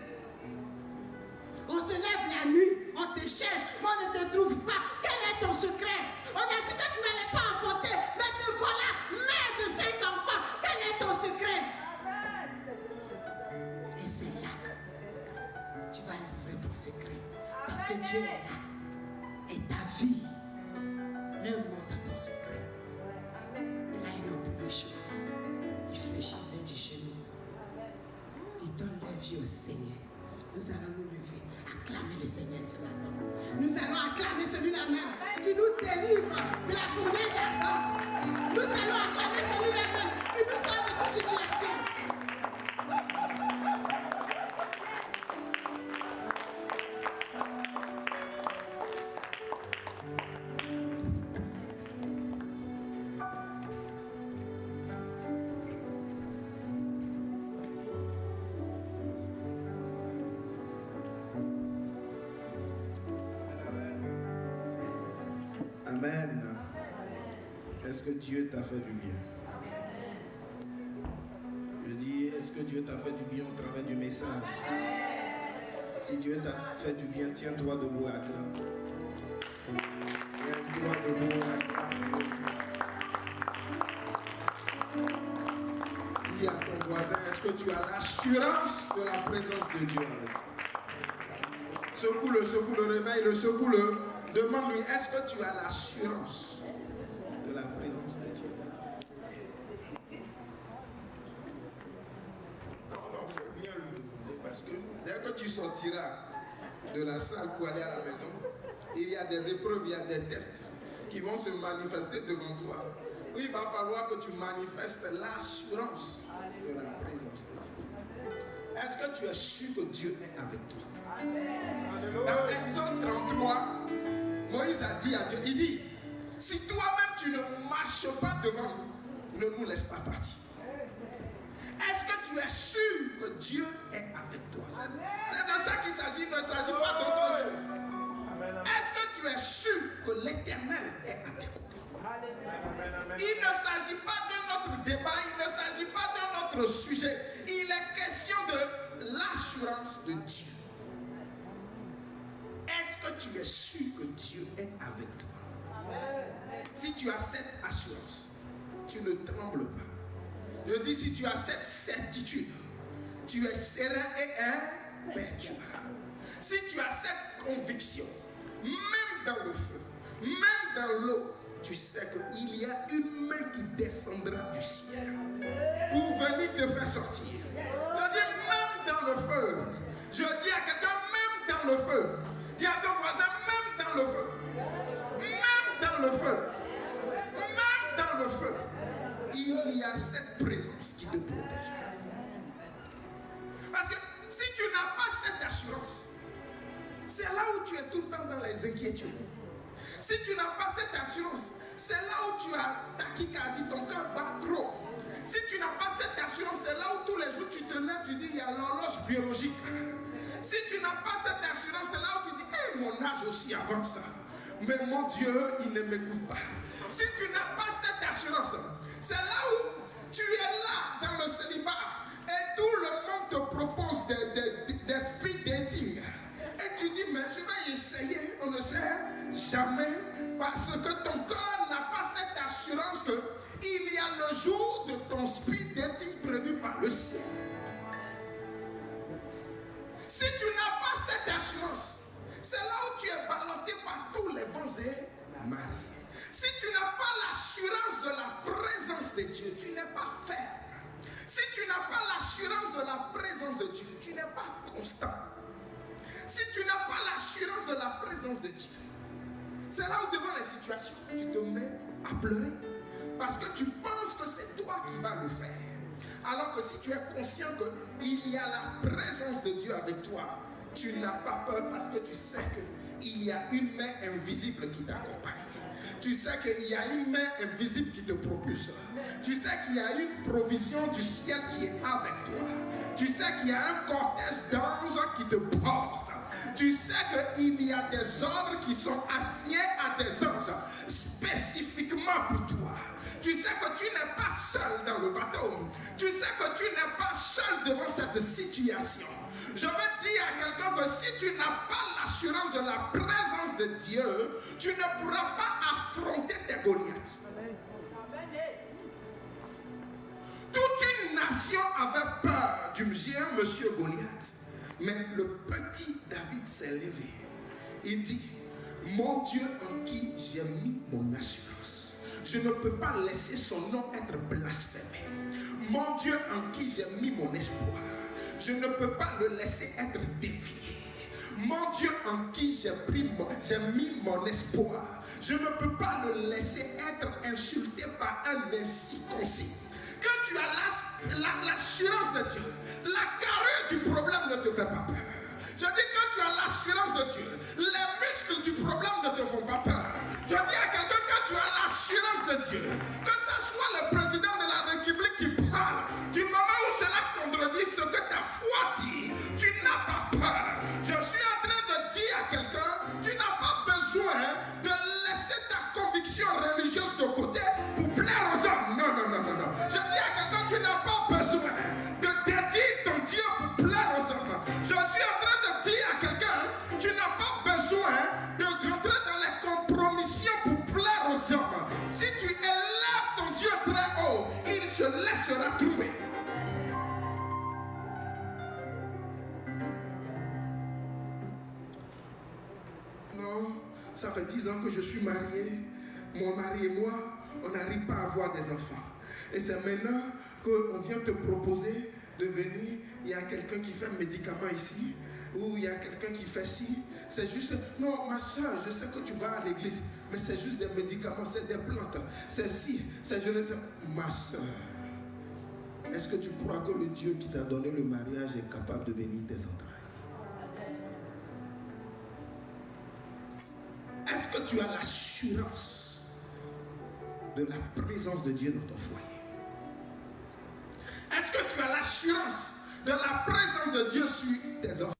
On se lève la nuit, on te cherche, mais on ne te trouve pas. Quel est ton secret? On a dit que tu n'allais pas enfanter, mais te voilà, mère de 5 enfants. Quel est ton secret? Et c'est là, tu vas livrer ton secret. Parce que Dieu est là. Et ta vie leur montre ton secret. Et là, ils n'ont plus le choix. Ils fléchissent du genou. Ils donnent leur vie au Seigneur. Nous allons nous lever, acclamer le Seigneur ce matin. Nous allons acclamer celui-là même qui nous délivre de la fournaise ardente. Nous allons acclamer celui-là même qui nous sort de toute situation.
Amen. Est-ce que Dieu t'a fait du bien? Je dis, est-ce que Dieu t'a fait du bien au travers du message? Si Dieu t'a fait du bien, tiens-toi debout, acclame. Tiens-toi debout, acclame. Dis à ton voisin, est-ce que tu as l'assurance de la présence de Dieu avec toi? Secoue-le, réveille-le, secoue-le. Demande-lui, est-ce que tu as l'assurance de la présence de Dieu? Non, il faut bien lui demander parce que dès que tu sortiras de la salle pour aller à la maison, il y a des épreuves, il y a des tests qui vont se manifester devant toi. Il va falloir que tu manifestes l'assurance de la présence de Dieu. Est-ce que tu es sûr que Dieu est avec toi? Dans Exode 33, Moïse a dit à Dieu, il dit, si toi-même tu ne marches pas devant nous, ne nous laisse pas partir. Est-ce que tu es sûr que Dieu est avec toi? C'est de ça qu'il s'agit, il ne s'agit pas d'autre chose. Est-ce que tu es sûr que l'Éternel est à tes côtés? Il ne s'agit pas de notre débat, il ne s'agit pas de notre sujet. Il est question de l'assurance de Dieu. Est-ce que tu es sûr que Dieu est avec toi? Si tu as cette assurance, tu ne trembles pas. Je dis, si tu as cette certitude, tu es serein et imperturbable. Si tu as cette conviction, même dans le feu, même dans l'eau, tu sais qu'il y a une main qui descendra du ciel pour venir te faire sortir. Je dis, même dans le feu. Je dis à quelqu'un, même dans le feu. Dis à ton voisin, même dans le feu. Même dans le feu. Même dans le feu. Il y a cette présence qui te protège. Parce que si tu n'as pas cette assurance, c'est là où tu es tout le temps dans les inquiétudes. Si tu n'as pas cette assurance, c'est là où tu as tachycardie, ton cœur bat trop. Si tu n'as pas cette assurance, c'est là où tous les jours tu te lèves, tu dis, il y a l'horloge biologique. Si tu n'as pas cette assurance, c'est là où tu dis, hey, mon âge aussi avant ça. Mais mon Dieu, il ne m'écoute pas. Si tu n'as pas cette assurance, c'est là où tu es là dans le célibat et tout le monde te propose des speed dating. Et tu dis, mais je vais essayer, on ne sait jamais, parce que ton cœur n'a pas cette assurance qu'il y a le jour de ton speed dating prévu par le ciel. Si tu n'as pas cette assurance, c'est là où tu es ballotté par tous les vents et marées. Si tu n'as pas l'assurance de la présence de Dieu, tu n'es pas ferme. Si tu n'as pas l'assurance de la présence de Dieu, tu n'es pas constant. Si tu n'as pas l'assurance de la présence de Dieu, c'est là où devant les situations, tu te mets à pleurer. Parce que tu penses que c'est toi qui vas le faire. Alors que si tu es conscient qu'il y a la présence de Dieu avec toi, tu n'as pas peur parce que tu sais qu'il y a une main invisible qui t'accompagne. Tu sais qu'il y a une main invisible qui te propulse. Tu sais qu'il y a une provision du ciel qui est avec toi. Tu sais qu'il y a un cortège d'anges qui te porte. Tu sais qu'il y a des ordres qui sont assignés à des anges spécifiquement pour toi. Tu sais que tu n'es pas seul dans le bateau. Tu sais que tu n'es pas seul devant cette situation. Je veux dire à quelqu'un que si tu n'as pas l'assurance de la présence de Dieu, tu ne pourras pas affronter tes Goliaths. Toute une nation avait peur du géant monsieur Goliath. Mais le petit David s'est levé. Il dit, mon Dieu en qui j'ai mis mon assurance, je ne peux pas laisser son nom être blasphémé. Mon Dieu en qui j'ai mis mon espoir, je ne peux pas le laisser être défié. Mon Dieu en qui j'ai mis mon espoir, je ne peux pas le laisser être insulté par un incirconcis. Quand tu as l'assurance de Dieu, la carrure du problème ne te fait pas peur. Je dis, quand tu as l'assurance de Dieu, les muscles du problème ne te font pas peur. Je dis à quelqu'un, quand tu as l'assurance de Dieu, que ce soit le président de la République qui parle, du moment où cela contredit ce que ta foi dit, tu n'as pas peur. Je suis en train de dire à quelqu'un, tu n'as pas besoin de laisser ta conviction religieuse de côté pour plaire aux hommes. Non, non, non, non, non. Je dis à quelqu'un, tu n'as pas besoin de dédier ton Dieu pour plaire aux hommes. Je suis en train de dire à quelqu'un, tu n'as pas besoin de rentrer dans les compromissions pour plaire aux hommes. Si tu élèves ton Dieu très haut, il se laissera trouver. Non, ça fait 10 ans que je suis marié. Mon mari et moi, on n'arrive pas à avoir des enfants. Et c'est maintenant qu'on vient te proposer de venir. Il y a quelqu'un qui fait un médicament ici, ou il y a quelqu'un qui fait ci. C'est juste, non, ma soeur, je sais que tu vas à l'église, mais c'est juste des médicaments, c'est des plantes. C'est ci, c'est je ne sais. Ma soeur, est-ce que tu crois que le Dieu qui t'a donné le mariage est capable de bénir tes entrailles? Est-ce que tu as l'assurance de la présence de Dieu dans ton foyer? Est-ce que tu as l'assurance de la présence de Dieu sur tes enfants?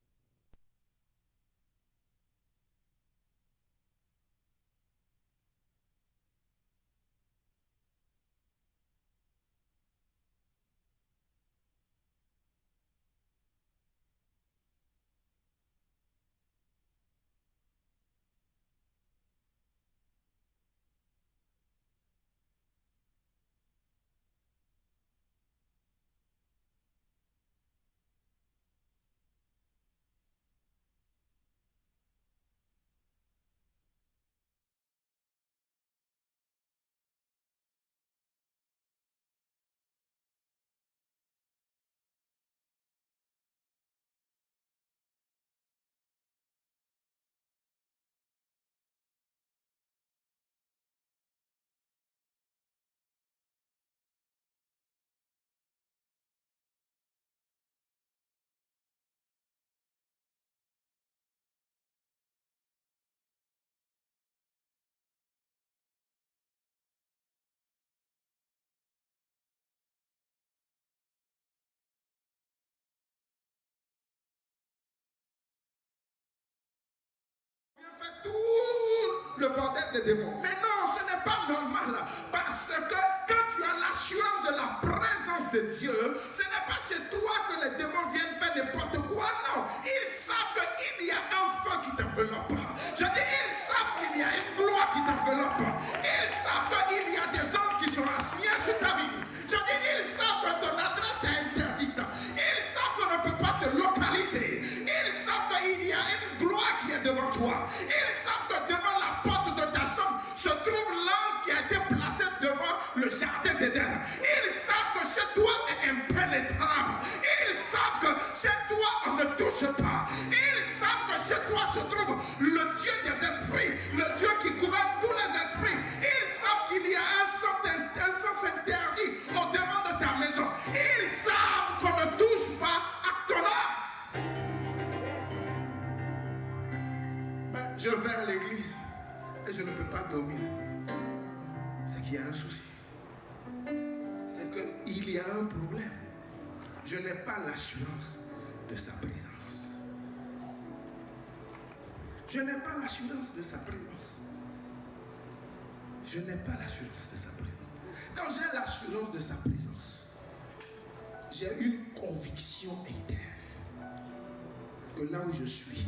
Tout le bordel des démons. Mais non, ce n'est pas normal. Parce que quand tu as l'assurance de la présence de Dieu, ce n'est pas chez toi que les démons viennent faire n'importe quoi. Non, ils savent qu'il y a un feu qui t'enveloppe. Je dis, ils savent qu'il y a une gloire qui t'enveloppe. Ils savent qu'il y a des hommes qui sont assignés sur ta vie. Je dis, ils savent que ton adresse est interdite. Ils savent qu'on ne peut pas te localiser. Ils savent qu'il y a une gloire qui est devant toi. Ils savent que devant la porte de ta chambre se trouve l'ange qui a été placé devant le jardin d'Éden. Ils savent que chez toi est impénétrable. Ils savent que chez toi on ne touche pas. Ils savent que chez toi se trouve le Dieu des esprits, le Dieu qui gouverne tous les esprits. Ils savent qu'il y a un sens interdit au devant de ta maison. Ils savent qu'on ne touche pas à ton âme. Mais je vais à l'église et je ne peux pas dormir. C'est qu'il y a un souci. C'est qu'il y a un problème. Je n'ai pas l'assurance de sa présence. Je n'ai pas l'assurance de sa présence. Je n'ai pas l'assurance de sa présence. Quand j'ai l'assurance de sa présence, j'ai une conviction interne que là où je suis,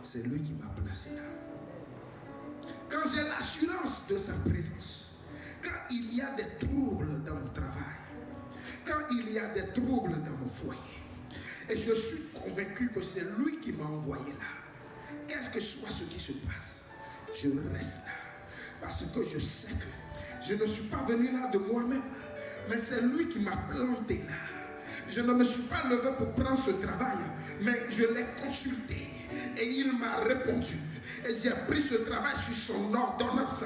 c'est lui qui m'a placé là. Quand j'ai l'assurance de sa présence, quand il y a des troubles dans mon travail, quand il y a des troubles dans mon foyer, et je suis convaincu que c'est lui qui m'a envoyé là, quel que soit ce qui se passe, je reste là. Parce que je sais que je ne suis pas venu là de moi-même, mais c'est lui qui m'a planté là. Je ne me suis pas levé pour prendre ce travail, mais je l'ai consulté et il m'a répondu. Et j'ai pris ce travail sur son ordonnance.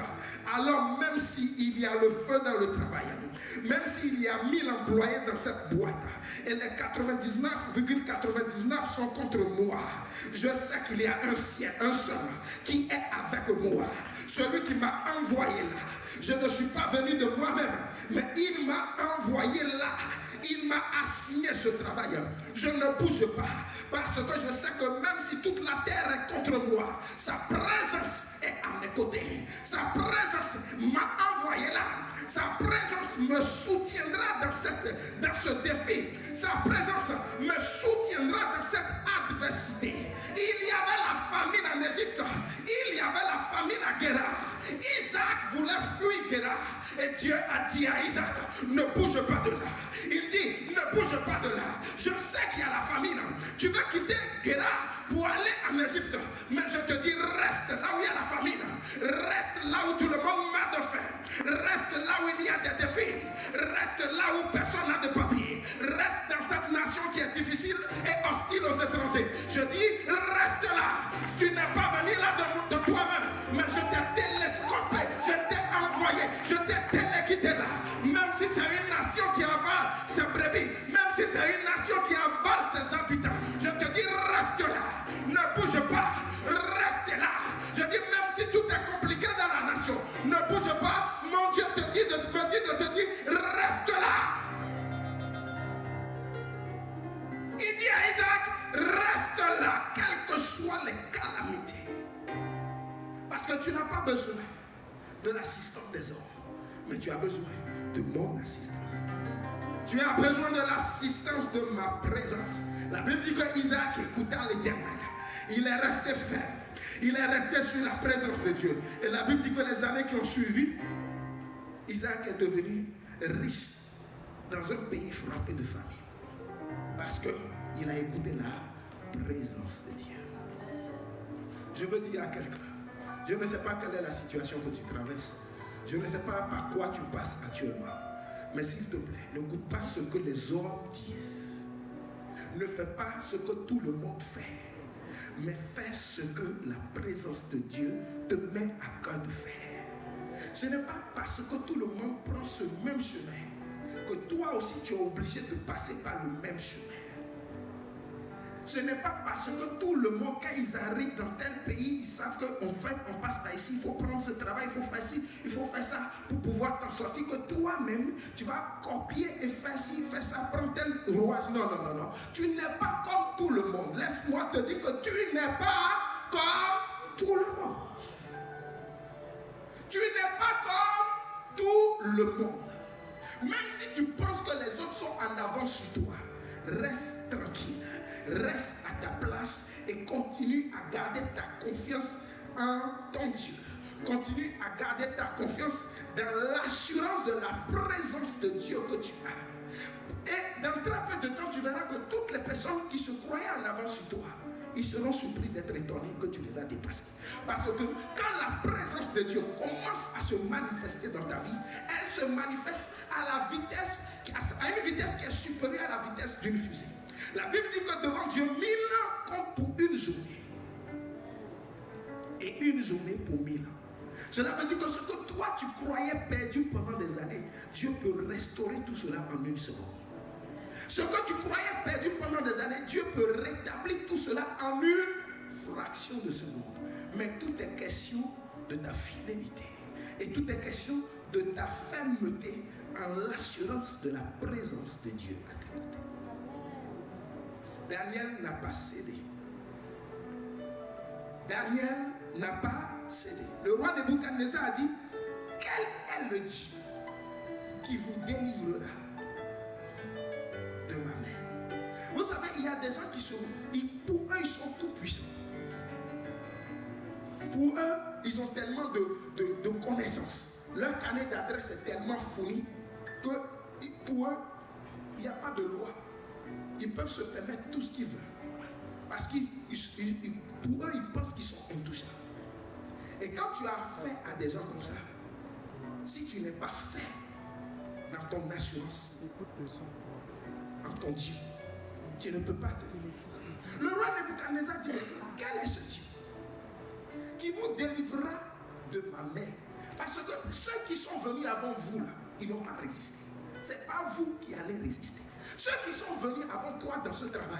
Alors même s'il y a le feu dans le travail, même s'il y a 1000 employés dans cette boîte, et les 99,99 sont contre moi, je sais qu'il y a un seul qui est avec moi. Celui qui m'a envoyé là. Je ne suis pas venu de moi-même, mais il m'a envoyé là. Il m'a assigné ce travail. Je ne bouge pas, parce que je sais que même si toute la terre est contre moi, sa présence est à mes côtés. Sa présence m'a envoyé là. Sa présence me soutiendra dans ce défi. Sa présence me soutiendra dans cette adversité. Il y avait la famine en Égypte. Il y avait la famine à Guérar. Isaac voulait fuir Guérar. Et Dieu a dit à Isaac, ne bouge pas de là. Il dit, ne bouge pas de là. Je sais qu'il y a la famine. Tu veux quitter Guérar pour aller en Égypte. Mais je te dis, reste là où il y a la famine. Reste là où tout le monde meurt de faim. Reste là où il y a des défis. Reste là où personne n'a de papier. Reste dans cette nation qui est difficile et hostile aux étrangers. Je dis, reste là. Tu n'es pas venu là de toi-même, mais je t'ai télescopé, je t'ai envoyé, je t'ai téléquité là. Même si c'est une nation qui avale ses brebis, même si c'est une nation qui avale ses habitants, je te dis, reste là. Ne bouge pas, reste là. Je dis, même si tout est compliqué dans la nation, ne bouge pas. Mon Dieu te dit de te dire, reste là. Il dit à Isaac, reste là, quelles que soient les calamités. Parce que tu n'as pas besoin de l'assistance des hommes, mais tu as besoin de mon assistance. Tu as besoin de l'assistance de ma présence. La Bible dit que Isaac écouta l'Éternel. Il est resté ferme. Il est resté sur la présence de Dieu. Et la Bible dit que les années qui ont suivi, Isaac est devenu riche dans un pays frappé de famine. Parce qu'il a écouté la présence de Dieu. Je veux dire à quelqu'un, je ne sais pas quelle est la situation que tu traverses. Je ne sais pas par quoi tu passes actuellement. Mais s'il te plaît, ne goûte pas ce que les hommes disent. Ne fais pas ce que tout le monde fait. Mais fais ce que la présence de Dieu te met à cœur de faire. Ce n'est pas parce que tout le monde prend ce même chemin que toi aussi tu es obligé de passer par le même chemin. Ce n'est pas parce que tout le monde, quand ils arrivent dans tel pays, ils savent qu'on passe par ici, il faut prendre ce travail, il faut faire ci, il faut faire ça pour pouvoir t'en sortir, que toi-même, tu vas copier et faire ci, faire ça, prendre tel rouage. Non. Tu n'es pas comme tout le monde. Laisse-moi te dire que tu n'es pas comme tout le monde. Tu n'es pas comme tout le monde. Même si tu penses que les autres sont en avance sur toi, reste tranquille. Reste à ta place et continue à garder ta confiance en ton Dieu. Continue à garder ta confiance dans l'assurance de la présence de Dieu que tu as. Et dans très peu de temps, tu verras que toutes les personnes qui se croyaient en avance sur toi, ils seront surpris d'être étonnés que tu les as dépassés. Parce que quand la présence de Dieu commence à se manifester dans ta vie, elle se manifeste à une vitesse qui est supérieure à la vitesse d'une fusée. La Bible dit que devant Dieu, 1000 ans comptent pour une journée. Et une journée pour 1000 ans. Cela veut dire que ce que toi tu croyais perdu pendant des années, Dieu peut restaurer tout cela en une seconde. Ce que tu croyais perdu pendant des années, Dieu peut rétablir tout cela en une fraction de seconde. Mais tout est question de ta fidélité. Et tout est question de ta fermeté en l'assurance de la présence de Dieu à tes côtés. Daniel n'a pas cédé. Daniel n'a pas cédé. Le roi Nebuchadnezzar a dit, quel est le Dieu qui vous délivrera de ma main? Vous savez, il y a des gens qui sont, pour eux, ils sont tout puissants. Pour eux, ils ont tellement de connaissances. Leur carnet d'adresse est tellement fourni que pour eux, il n'y a pas de loi. Ils peuvent se permettre tout ce qu'ils veulent. Parce que pour eux, ils pensent qu'ils sont intouchables. Et quand tu as affaire à des gens comme ça, si tu n'es pas fait dans ton assurance, en ton Dieu, tu ne peux pas tenir. Le roi Nebuchadnezzar dit, quel est ce Dieu qui vous délivrera de ma main? Parce que ceux qui sont venus avant vous, là, ils n'ont pas résisté. Ce n'est pas vous qui allez résister. Ceux qui sont venus avant toi dans ce travail,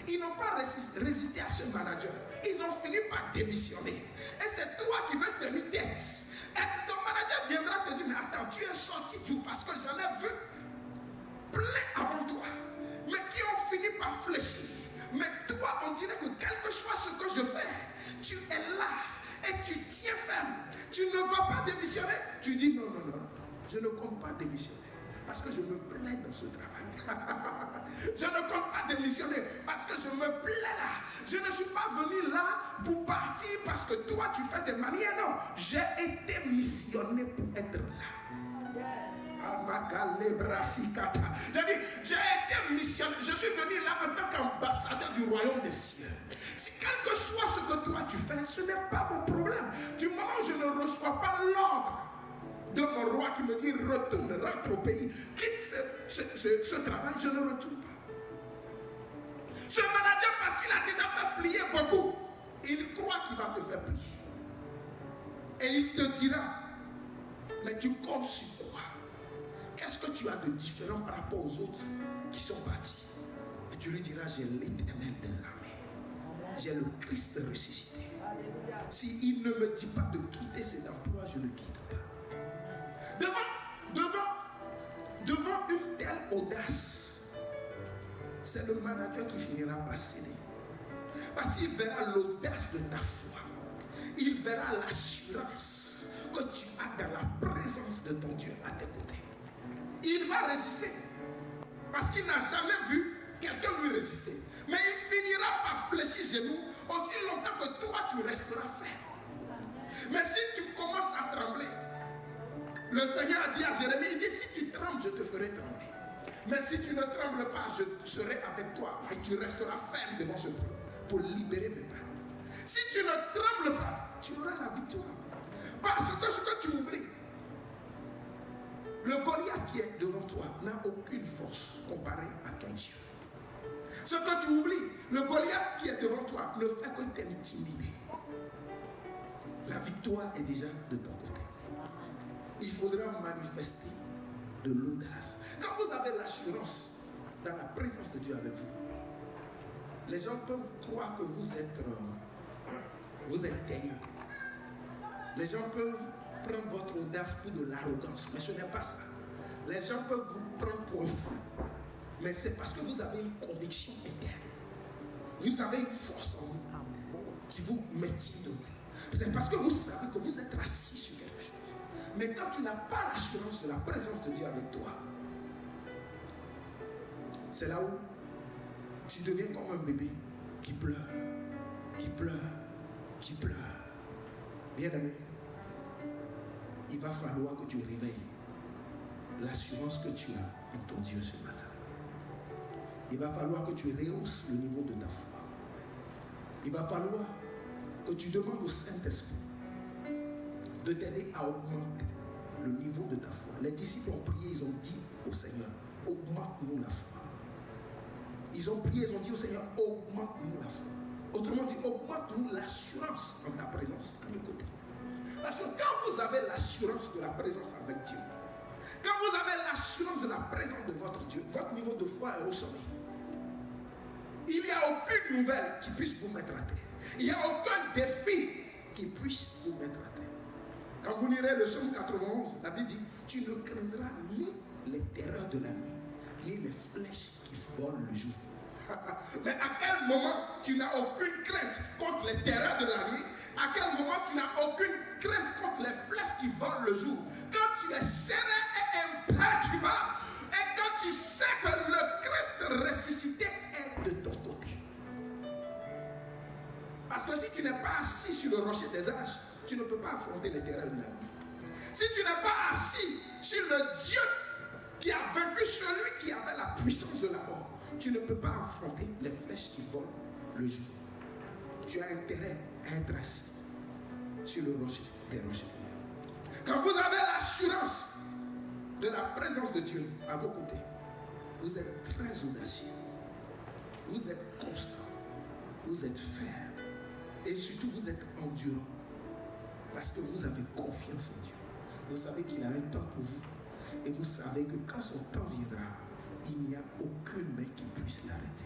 ils n'ont pas résisté à ce manager. Ils ont fini par démissionner. Et c'est toi qui veux tenir tête. Et ton manager viendra te dire, mais attends, tu es sorti d'où? Parce que j'en ai vu plein avant toi, mais qui ont fini par fléchir. Mais toi, on dirait que quel que soit ce que je fais, tu es là et tu tiens ferme. Tu ne vas pas démissionner. Tu dis non, non, non, je ne compte pas démissionner parce que je me plais dans ce travail. Je ne compte pas démissionner parce que je me plais là. Je ne suis pas venu là pour partir parce que toi tu fais des manières. Non, j'ai été missionné pour être là. J'ai dit, j'ai été missionné. Je suis venu là en tant qu'ambassadeur du royaume des cieux. Si quel que soit ce que toi tu fais, ce n'est pas mon problème. Du moment où je ne reçois pas l'ordre de mon roi qui me dit retourne, rentre au pays, quitte ce travail, je ne retourne pas. Ce manager, parce qu'il a déjà fait plier beaucoup, il croit qu'il va te faire plier. Et il te dira, mais tu comptes sur quoi? Qu'est-ce que tu as de différent par rapport aux autres qui sont partis? Et tu lui diras, j'ai l'Éternel des armées. J'ai le Christ ressuscité. S'il ne me dit pas de quitter cet emploi, je ne quitte pas. Devant une telle audace, c'est le manager qui finira par céder. Parce qu'il verra l'audace de ta foi. Il verra l'assurance que tu as dans la présence de ton Dieu à tes côtés. Il va résister. Parce qu'il n'a jamais vu quelqu'un lui résister. Mais il finira par fléchir genoux aussi longtemps que toi tu resteras ferme. Mais si tu commences à trembler, le Seigneur a dit à Jérémie, il dit, si tu trembles, je te ferai trembler. Mais si tu ne trembles pas, je serai avec toi et tu resteras ferme devant ce peuple pour libérer mes mains. Si tu ne trembles pas, tu auras la victoire. Parce que ce que tu oublies, le Goliath qui est devant toi n'a aucune force comparée à ton Dieu. Ce que tu oublies, le Goliath qui est devant toi ne fait que t'intimider. La victoire est déjà de ton côté. Il faudra manifester de l'audace. Quand vous avez l'assurance dans la présence de Dieu avec vous, les gens peuvent croire que vous êtes teigneux. Les gens peuvent prendre votre audace pour de l'arrogance, mais ce n'est pas ça. Les gens peuvent vous prendre pour un fou, mais c'est parce que vous avez une conviction interne. Vous avez une force en vous qui vous maintient debout. C'est parce que vous savez que vous êtes assis sur quelque chose. Mais quand tu n'as pas l'assurance de la présence de Dieu avec toi, c'est là où tu deviens comme un bébé qui pleure, qui pleure, qui pleure. Bien aimé, il va falloir que tu réveilles l'assurance que tu as en ton Dieu ce matin. Il va falloir que tu rehausses le niveau de ta foi. Il va falloir que tu demandes au Saint-Esprit de t'aider à augmenter le niveau de ta foi. Les disciples ont prié, ils ont dit au Seigneur, augmente-nous la foi. Ils ont prié, ils ont dit au Seigneur, augmente-nous la foi. Autrement dit, augmente-nous l'assurance en ta présence à nos côtés. Parce que quand vous avez l'assurance de la présence avec Dieu, quand vous avez l'assurance de la présence de votre Dieu, votre niveau de foi est au sommet. Il n'y a aucune nouvelle qui puisse vous mettre à terre. Il n'y a aucun défi qui puisse vous mettre à terre. Quand vous lirez le psaume 91, la Bible dit, tu ne craindras ni les terreurs de la nuit, ni les flèches qui volent le jour. Mais à quel moment tu n'as aucune crainte contre les terreurs de la nuit À quel moment tu n'as aucune crainte contre les flèches qui volent le jour? Quand tu es serein et imperturbable, et quand tu sais que le Christ ressuscité est de ton côté. Parce que si tu n'es pas assis sur le rocher des âges, tu ne peux pas affronter les terrains de la vie. Si tu n'es pas assis sur le Dieu qui a vaincu celui qui avait la puissance de la mort, tu ne peux pas affronter les flèches qui volent le jour. Tu as intérêt à être assis sur le rocher des rochers. Quand vous avez l'assurance de la présence de Dieu à vos côtés, vous êtes très audacieux, vous êtes constant, vous êtes ferme et surtout vous êtes endurant parce que vous avez confiance en Dieu. Vous savez qu'il a un temps pour vous et vous savez que quand son temps viendra, il n'y a aucune main qui puisse l'arrêter.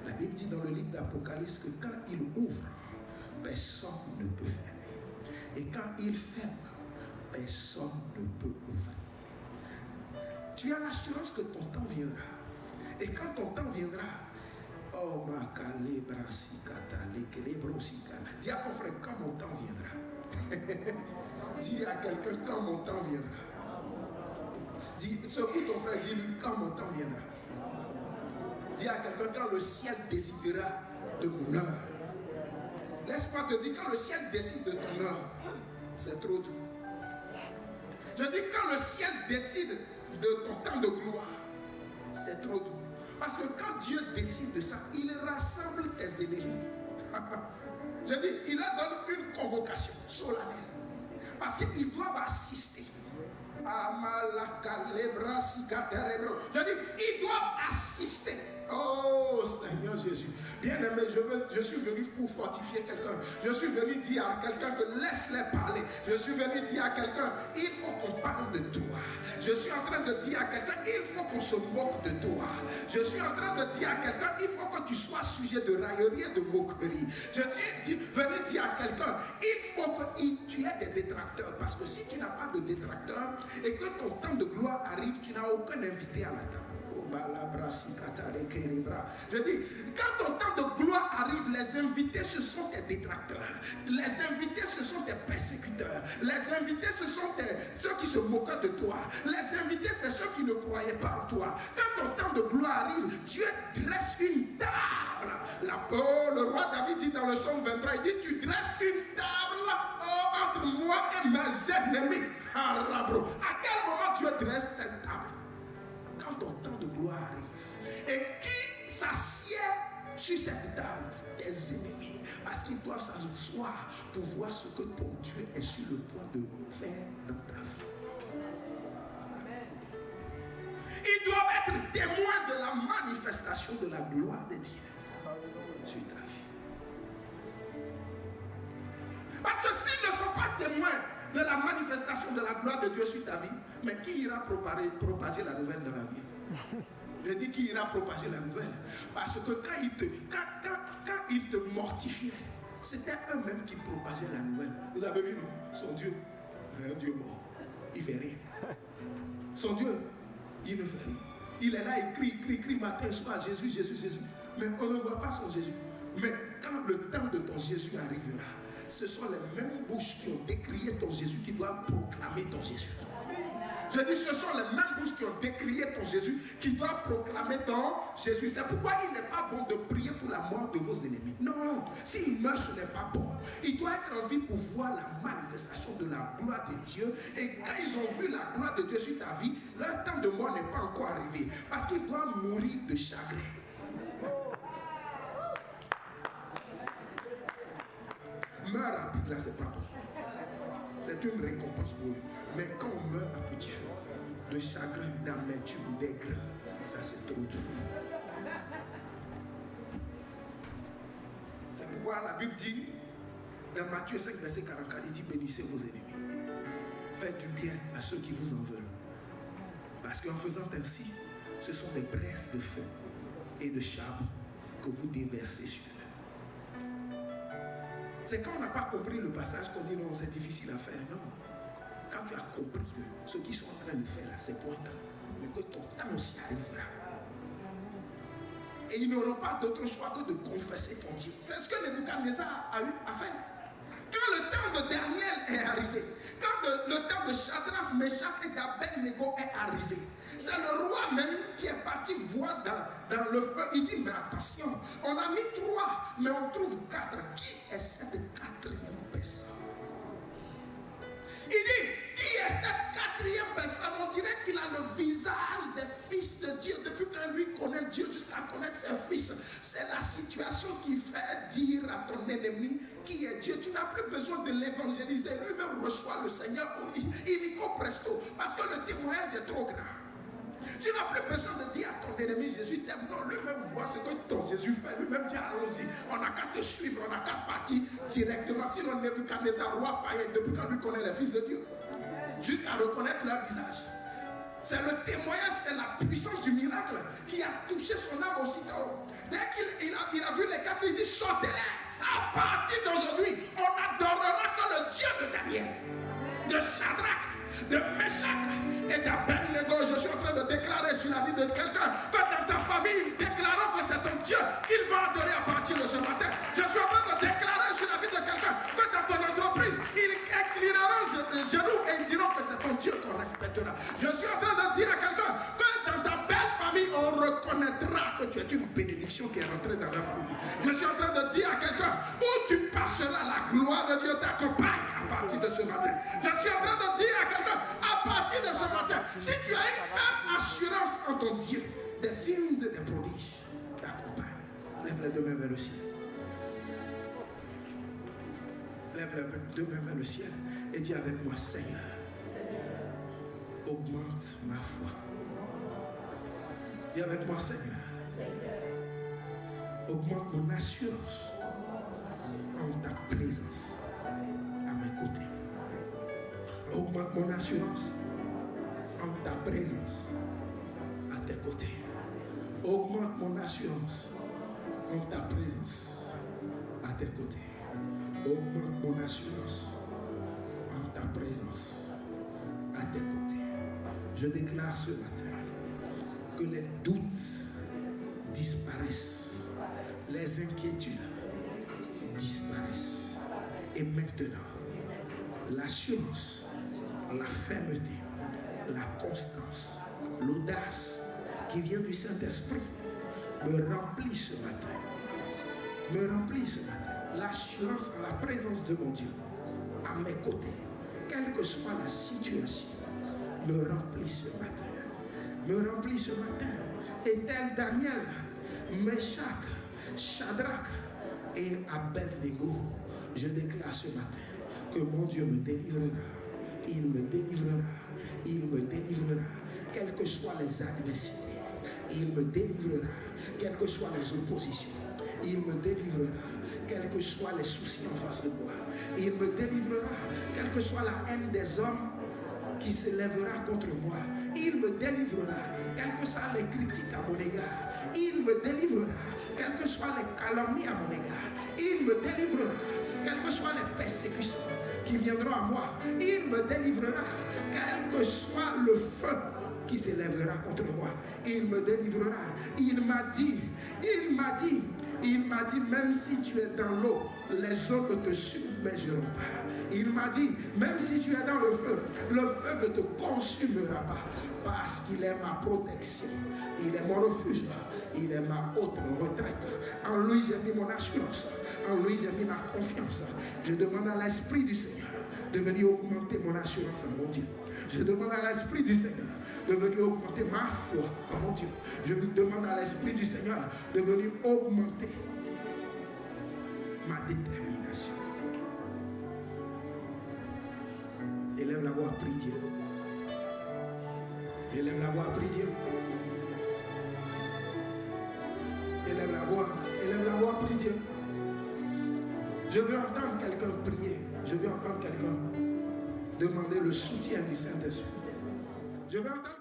La Bible dit dans le livre d'Apocalypse que quand il ouvre, personne ne peut fermer. Et quand il ferme, personne ne peut ouvrir. Tu as l'assurance que ton temps viendra. Et quand ton temps viendra, oh ma dis à ton frère quand mon temps viendra. Dis à quelqu'un quand mon temps viendra. Dis, secoue ton frère, dis-lui quand mon temps viendra. Dis à quelqu'un quand le ciel décidera de mon heure. Laisse-moi te dire, quand le ciel décide de ton heure, c'est trop tôt. Je dis quand le ciel décide de ton temps de gloire, c'est trop tôt. Parce que quand Dieu décide de ça, il rassemble tes ennemis. Je dis, il leur donne une convocation solennelle. Parce qu'ils doivent assister. Je dis, ils doivent assister. Oh Seigneur Jésus. Bien-aimé, je suis venu pour fortifier quelqu'un. Je suis venu dire à quelqu'un que laisse-les parler. Je suis venu dire à quelqu'un, il faut qu'on parle de toi. Je suis en train de dire à quelqu'un, il faut qu'on se moque de toi. Je suis en train de dire à quelqu'un, il faut que tu sois sujet de raillerie et de moquerie. Je suis venu dire à quelqu'un, il faut que tu aies des détracteurs. Parce que si tu n'as pas de détracteurs et que ton temps de gloire arrive, tu n'as aucun invité à la table. Je dis, quand ton temps de gloire arrive, les invités ce sont tes détracteurs. Les invités ce sont tes persécuteurs. Les invités ce sont ceux qui se moquent de toi. Les invités c'est ceux qui ne croyaient pas en toi. Quand ton temps de gloire arrive, Dieu dresse une table. Le roi David dit dans le psaume 23, il dit, tu dresses une table entre moi et mes ennemis. À quel moment Dieu dresse cette table? Quand ton temps de gloire arrive. Et qui s'assied sur cette table? Tes ennemis. Parce qu'ils doivent s'asseoir pour voir ce que ton Dieu est sur le point de faire dans ta vie. Ils doivent être témoins de la manifestation de la gloire de Dieu sur ta vie. Parce que s'ils ne sont pas témoins de la manifestation de la gloire de Dieu sur ta vie, mais qui ira propager la nouvelle dans la vie? Je dis qui ira propager la nouvelle. Parce que quand ils te mortifiaient, c'était eux-mêmes qui propageaient la nouvelle. Vous avez vu, non? Son Dieu, un Dieu mort. Il ne fait rien. Son Dieu, il ne fait rien. Il est là, il crie matin, soir, Jésus, Jésus, Jésus. Mais on ne voit pas son Jésus. Mais quand le temps de ton Jésus arrivera, ce sont les mêmes bouches qui ont décrié ton Jésus qui doivent proclamer ton Jésus. Je dis, ce sont les mêmes bouches qui ont décrié ton Jésus qui doivent proclamer ton Jésus. C'est pourquoi il n'est pas bon de prier pour la mort de vos ennemis. Non, s'il meurt, ce n'est pas bon. Il doit être en vie pour voir la manifestation de la gloire de Dieu. Et quand ils ont vu la gloire de Dieu sur ta vie, leur temps de mort n'est pas encore arrivé. Parce qu'ils doivent mourir de chagrin. Meurs rapide, là, c'est pas bon. C'est une récompense pour eux. Mais quand on meurt à petit feu, de chagrin, d'amertume, d'aigreur, ça c'est trop dur. C'est pourquoi la Bible dit, dans Matthieu 5, verset 44, il dit, bénissez vos ennemis. Faites du bien à ceux qui vous en veulent. Parce qu'en faisant ainsi, ce sont des braises de feu et de charbon que vous déversez sur eux. C'est quand on n'a pas compris le passage qu'on dit non, c'est difficile à faire. Non. Quand tu as compris que ce qu'ils sont en train de faire là, c'est pour toi, mais que ton temps aussi arrivera. Et ils n'auront pas d'autre choix que de confesser ton Dieu. C'est ce que Nebuchadnezzar a eu à faire. Quand temps de Daniel est arrivé, quand le temps de Shadrach, Meshach et d'Abednego est arrivé, c'est le roi même qui est parti voir dans le feu. Il dit, mais attention, on a mis 3, mais on trouve 4. Qui est cette 4e personne? Il dit, qui est cette 4e personne? On dirait qu'il a le visage des fils de Dieu. Depuis que lui connaît Dieu jusqu'à connaître ses fils, c'est la situation qui fait dire à ton ennemi qui est Dieu. Tu n'as plus besoin de l'évangéliser. Lui-même reçoit le Seigneur illico presto, parce que le témoignage est trop grand. Tu n'as plus besoin de dire à ton ennemi Jésus t'aime. Non, lui-même voit ce que ton Jésus fait. Lui-même dit allons-y. On n'a qu'à te suivre, on n'a qu'à partir directement. Sinon, Nebuchadnezzar, roi païen, depuis quand lui connaît les fils de Dieu, jusqu'à reconnaître leur visage. C'est le témoignage, c'est la puissance du miracle qui a touché son âme aussitôt. Dès qu'il a vu les 4, il dit sortez-les. À partir d'aujourd'hui, on adorera que le Dieu de Daniel, de Shadrach, de Meshach et d'Abednego. Je suis en train de déclarer sur la vie de quelqu'un que dans ta famille, déclarons que c'est ton Dieu qu'il va adorer à partir de ce matin. Je suis en train de déclarer sur la vie de quelqu'un que dans ton entreprise, ils inclineront les genoux et ils diront que c'est ton Dieu qu'on respectera. Je suis en train de dire à quelqu'un que dans ta belle famille, on reconnaîtra que tu es une bénédiction qui est rentrée dans la famille. Je suis en train de dire à quelqu'un où tu passeras, la gloire de Dieu t'accompagne à partir de ce matin. Je suis en train de dire à quelqu'un à partir de ce matin, si tu as une ferme assurance en ton Dieu, des signes et des prodiges t'accompagnent. Lève les deux mains vers le ciel. Lève les deux mains vers le ciel et dis avec moi, Seigneur, augmente ma foi. Dis avec moi, Seigneur, augmente mon assurance en ta présence à mes côtés. Augmente mon assurance en ta présence à tes côtés. Augmente mon assurance en ta présence à tes côtés. Augmente mon assurance en ta présence à tes côtés. Je déclare ce matin que les doutes disparaissent, les inquiétudes disparaissent. Et maintenant, l'assurance, la fermeté, la constance, l'audace qui vient du Saint-Esprit me remplit ce matin. Me remplit ce matin. L'assurance en la présence de mon Dieu à mes côtés, quelle que soit la situation, me remplit ce matin. Me remplit ce matin. Et tel Daniel, Meshach, Shadrach et Abednego, je déclare ce matin que mon Dieu me délivrera. Il me délivrera. Il me délivrera. Quelles que soient les adversités, il me délivrera. Quelles que soient les oppositions, il me délivrera. Quels que soient les soucis en face de moi, il me délivrera. Quelle que soit la haine des hommes qui s'élèvera contre moi, il me délivrera. Quelles que soient les critiques à mon égard, il me délivrera. Quelles que soient les calomnies à mon égard, il me délivrera. Quelles que soient les persécutions qui viendront à moi, il me délivrera. Quel que soit le feu qui s'élèvera contre moi, il me délivrera. Il m'a dit, même si tu es dans l'eau, les eaux ne te submergeront pas. Il m'a dit, même si tu es dans le feu ne te consumera pas, parce qu'il est ma protection, il est mon refuge, il est ma haute retraite. En lui, j'ai mis mon assurance, en lui, j'ai mis ma confiance. Je demande à l'Esprit du Seigneur de venir augmenter mon assurance en mon Dieu. Je demande à l'Esprit du Seigneur de venir augmenter ma foi en mon Dieu. Je vous demande à l'Esprit du Seigneur de venir augmenter ma détermination. Élève la voix, prie Dieu. Élève la voix, prie Dieu. Élève la voix, prie Dieu. Je veux entendre quelqu'un prier. Je veux entendre quelqu'un demander le soutien du Saint-Esprit. Je veux entendre